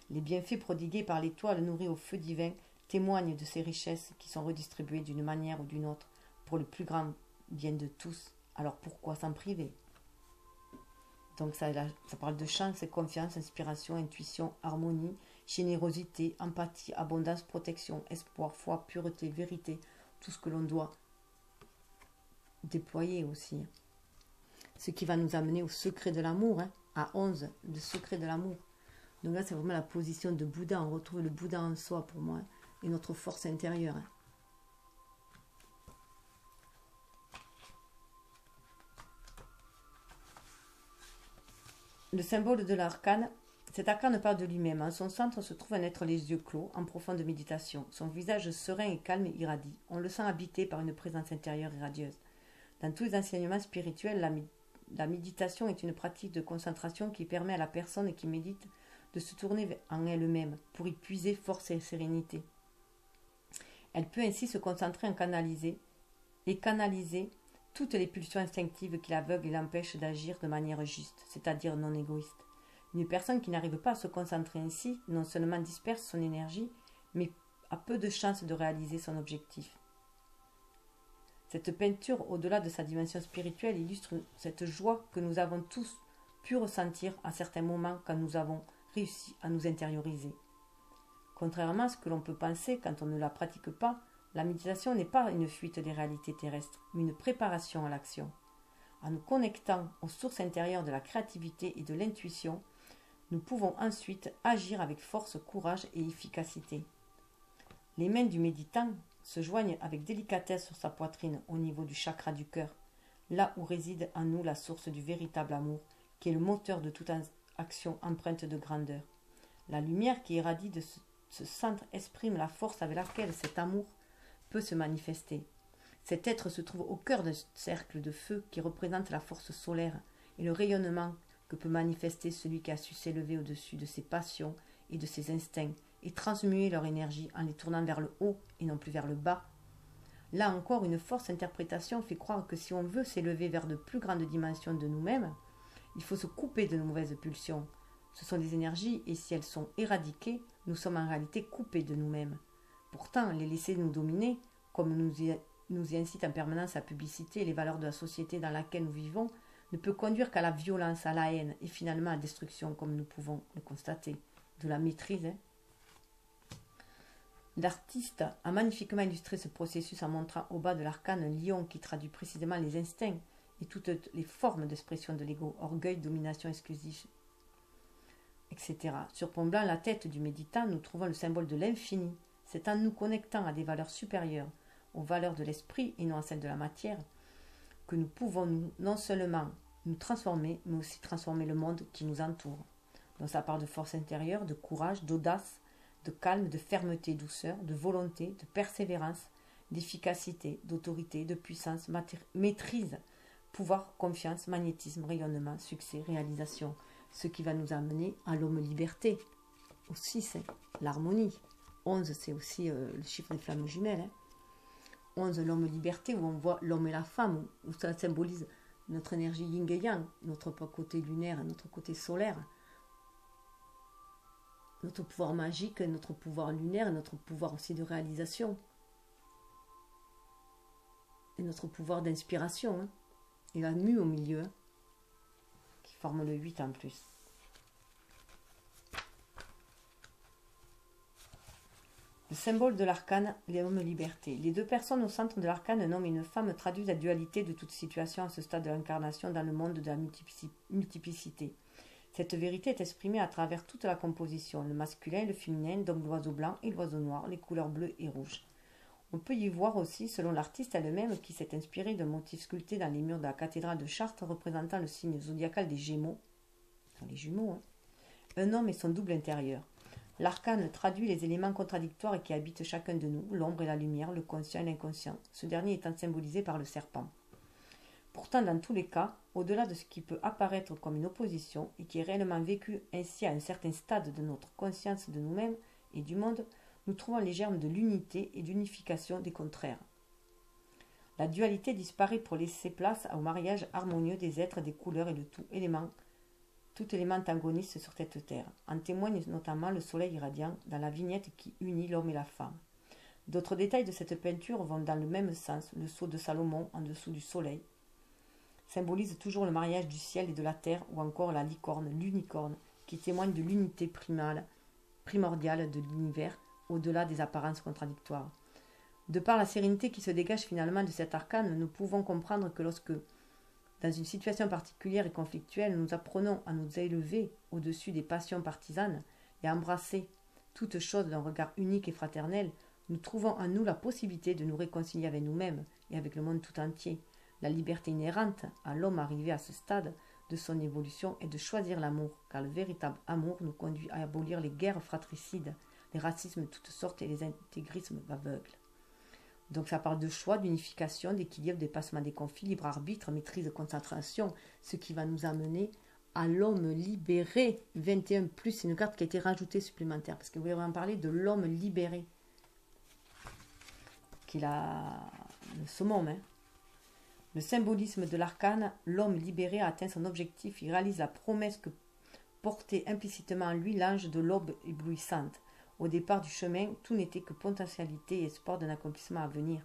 Speaker 1: Les bienfaits prodigués par l'étoile nourrie au feu divin témoignent de ces richesses qui sont redistribuées d'une manière ou d'une autre pour le plus grand bien de tous. Alors pourquoi s'en priver? Donc ça parle de chance, confiance, inspiration, intuition, harmonie, générosité, empathie, abondance, protection, espoir, foi, pureté, vérité, tout ce que l'on doit déployer aussi. Ce qui va nous amener au secret de l'amour, à 11, le secret de l'amour. Donc là, c'est vraiment la position de Bouddha. On retrouve le Bouddha en soi pour moi, et notre force intérieure. Le symbole de l'arcane, cet arcane parle de lui-même. En son centre se trouve un être les yeux clos, en profonde méditation. Son visage serein et calme irradie. On le sent habité par une présence intérieure et radieuse. Dans tous les enseignements spirituels, la méditation est une pratique de concentration qui permet à la personne qui médite de se tourner en elle-même pour y puiser force et sérénité. Elle peut ainsi se concentrer et canaliser toutes les pulsions instinctives qui l'aveuglent et l'empêchent d'agir de manière juste, c'est-à-dire non égoïste. Une personne qui n'arrive pas à se concentrer ainsi non seulement disperse son énergie, mais a peu de chances de réaliser son objectif. Cette peinture, au-delà de sa dimension spirituelle, illustre cette joie que nous avons tous pu ressentir à certains moments quand nous avons réussi à nous intérioriser. Contrairement à ce que l'on peut penser quand on ne la pratique pas, la méditation n'est pas une fuite des réalités terrestres, mais une préparation à l'action. En nous connectant aux sources intérieures de la créativité et de l'intuition, nous pouvons ensuite agir avec force, courage et efficacité. Les mains du méditant se joignent avec délicatesse sur sa poitrine au niveau du chakra du cœur, là où réside en nous la source du véritable amour, qui est le moteur de toute action empreinte de grandeur. La lumière qui irradie de ce centre exprime la force avec laquelle cet amour peut se manifester. Cet être se trouve au cœur d'un cercle de feu qui représente la force solaire et le rayonnement que peut manifester celui qui a su s'élever au-dessus de ses passions et de ses instincts et transmuer leur énergie en les tournant vers le haut et non plus vers le bas. Là encore, une force interprétation fait croire que si on veut s'élever vers de plus grandes dimensions de nous-mêmes, il faut se couper de nos mauvaises pulsions. Ce sont des énergies et si elles sont éradiquées, nous sommes en réalité coupés de nous-mêmes. Pourtant, les laisser nous dominer, comme nous y incite en permanence la publicité et les valeurs de la société dans laquelle nous vivons, ne peut conduire qu'à la violence, à la haine et finalement à la destruction, comme nous pouvons le constater. De la maîtrise. L'artiste a magnifiquement illustré ce processus en montrant au bas de l'arcane un lion qui traduit précisément les instincts et toutes les formes d'expression de l'ego, orgueil, domination exclusive, etc. Surplombant la tête du méditant, nous trouvons le symbole de l'infini. C'est en nous connectant à des valeurs supérieures, aux valeurs de l'esprit et non à celles de la matière, que nous pouvons non seulement nous transformer, mais aussi transformer le monde qui nous entoure. Donc ça part de force intérieure, de courage, d'audace, de calme, de fermeté, douceur, de volonté, de persévérance, d'efficacité, d'autorité, de puissance, maîtrise, pouvoir, confiance, magnétisme, rayonnement, succès, réalisation. Ce qui va nous amener à l'homme-liberté. Aussi, c'est l'harmonie. 11, c'est aussi le chiffre des flammes jumelles. 11, l'homme-liberté, où on voit l'homme et la femme, où ça symbolise notre énergie yin et yang, notre côté lunaire, notre côté solaire, notre pouvoir magique, notre pouvoir lunaire, notre pouvoir aussi de réalisation, et notre pouvoir d'inspiration. Et la mue au milieu, qui forme le 8 en plus. Le symbole de l'arcane, l'homme liberté. Les deux personnes au centre de l'arcane, un homme et une femme, traduisent la dualité de toute situation à ce stade de l'incarnation dans le monde de la multiplicité. Cette vérité est exprimée à travers toute la composition, le masculin et le féminin, donc l'oiseau blanc et l'oiseau noir, les couleurs bleues et rouges. On peut y voir aussi, selon l'artiste elle-même, qui s'est inspirée d'un motif sculpté dans les murs de la cathédrale de Chartres représentant le signe zodiacal des Gémeaux, les jumeaux, un homme et son double intérieur. L'arcane traduit les éléments contradictoires qui habitent chacun de nous, l'ombre et la lumière, le conscient et l'inconscient, ce dernier étant symbolisé par le serpent. Pourtant, dans tous les cas, au-delà de ce qui peut apparaître comme une opposition et qui est réellement vécu ainsi à un certain stade de notre conscience de nous-mêmes et du monde, nous trouvons les germes de l'unité et d'unification des contraires. La dualité disparaît pour laisser place au mariage harmonieux des êtres, des couleurs et de tout élément antagoniste sur cette terre. En témoigne notamment le soleil irradiant dans la vignette qui unit l'homme et la femme. D'autres détails de cette peinture vont dans le même sens. Le sceau de Salomon en dessous du soleil symbolise toujours le mariage du ciel et de la terre, ou encore la licorne, l'unicorne, qui témoigne de l'unité primordiale de l'univers, au-delà des apparences contradictoires. De par la sérénité qui se dégage finalement de cet arcane, nous pouvons comprendre que lorsque, dans une situation particulière et conflictuelle, nous apprenons à nous élever au-dessus des passions partisanes et à embrasser toute chose d'un regard unique et fraternel, nous trouvons en nous la possibilité de nous réconcilier avec nous-mêmes et avec le monde tout entier. La liberté inhérente à l'homme arrivé à ce stade de son évolution est de choisir l'amour, car le véritable amour nous conduit à abolir les guerres fratricides, les racismes de toutes sortes et les intégrismes aveugles. Donc ça parle de choix, d'unification, d'équilibre, dépassement des conflits, libre arbitre, maîtrise, concentration, ce qui va nous amener à l'homme libéré. 21+, c'est une carte qui a été rajoutée supplémentaire, parce que vous avez parlé de l'homme libéré, qu'il a le summum. Le symbolisme de l'arcane, l'homme libéré a atteint son objectif, il réalise la promesse que portait implicitement en lui l'ange de l'aube éblouissante. Au départ du chemin, tout n'était que potentialité et espoir d'un accomplissement à venir.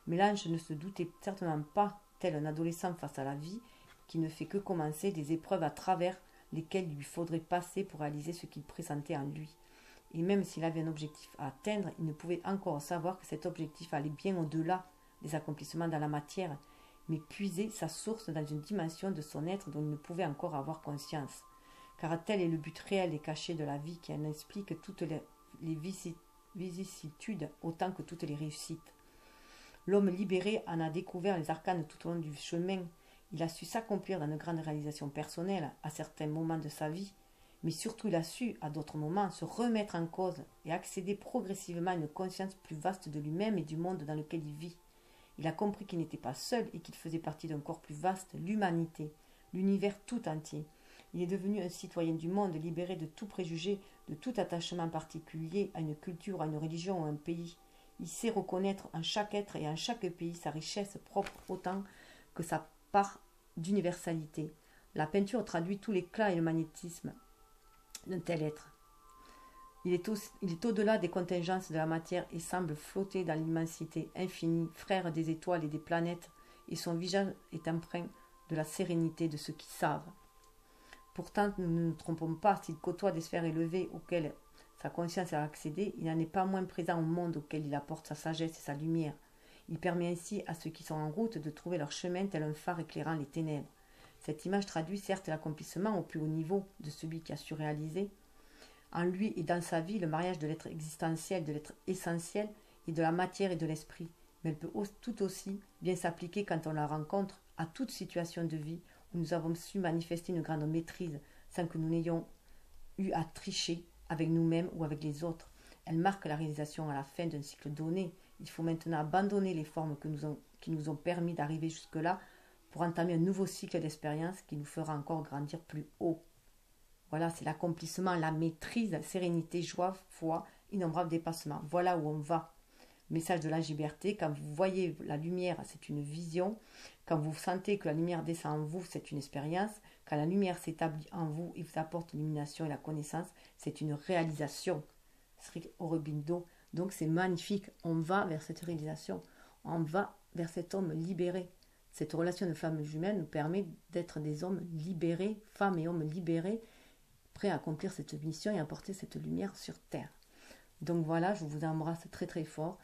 Speaker 1: Mais l'ange ne se doutait certainement pas, tel un adolescent face à la vie, qui ne fait que commencer des épreuves à travers lesquelles il lui faudrait passer pour réaliser ce qu'il pressentait en lui. Et même s'il avait un objectif à atteindre, il ne pouvait encore savoir que cet objectif allait bien au-delà des accomplissements dans la matière, mais puiser sa source dans une dimension de son être dont il ne pouvait encore avoir conscience. Car tel est le but réel et caché de la vie qui en explique toutes les vicissitudes autant que toutes les réussites. L'homme libéré en a découvert les arcanes tout au long du chemin. Il a su s'accomplir dans de grandes réalisations personnelles à certains moments de sa vie, mais surtout il a su, à d'autres moments, se remettre en cause et accéder progressivement à une conscience plus vaste de lui-même et du monde dans lequel il vit. Il a compris qu'il n'était pas seul et qu'il faisait partie d'un corps plus vaste, l'humanité, l'univers tout entier. Il est devenu un citoyen du monde, libéré de tout préjugé, de tout attachement particulier à une culture, à une religion ou à un pays. Il sait reconnaître en chaque être et en chaque pays sa richesse propre autant que sa part d'universalité. La peinture traduit tout l'éclat et le magnétisme d'un tel être. Il est au-delà des contingences de la matière et semble flotter dans l'immensité infinie, frère des étoiles et des planètes, et son visage est empreint de la sérénité de ceux qui savent. Pourtant, nous ne nous trompons pas, s'il côtoie des sphères élevées auxquelles sa conscience a accédé, il n'en est pas moins présent au monde auquel il apporte sa sagesse et sa lumière. Il permet ainsi à ceux qui sont en route de trouver leur chemin tel un phare éclairant les ténèbres. Cette image traduit certes l'accomplissement au plus haut niveau de celui qui a su réaliser en lui et dans sa vie le mariage de l'être existentiel, de l'être essentiel et de la matière et de l'esprit. Mais elle peut tout aussi bien s'appliquer quand on la rencontre à toute situation de vie où nous avons su manifester une grande maîtrise sans que nous n'ayons eu à tricher avec nous-mêmes ou avec les autres. Elle marque la réalisation à la fin d'un cycle donné. Il faut maintenant abandonner les formes qui nous ont permis d'arriver jusque-là pour entamer un nouveau cycle d'expérience qui nous fera encore grandir plus haut. Voilà, c'est l'accomplissement, la maîtrise, la sérénité, joie, foi, innombrables dépassements. Voilà où on va. Message de la liberté, quand vous voyez la lumière, c'est une vision. Quand vous sentez que la lumière descend en vous, c'est une expérience. Quand la lumière s'établit en vous et vous apporte l'illumination et la connaissance, c'est une réalisation. Sri Aurobindo. Donc c'est magnifique. On va vers cette réalisation. On va vers cet homme libéré. Cette relation de femme jumelle nous permet d'être des hommes libérés, femmes et hommes libérés, prêts à accomplir cette mission et apporter cette lumière sur terre. Donc voilà, je vous embrasse très très fort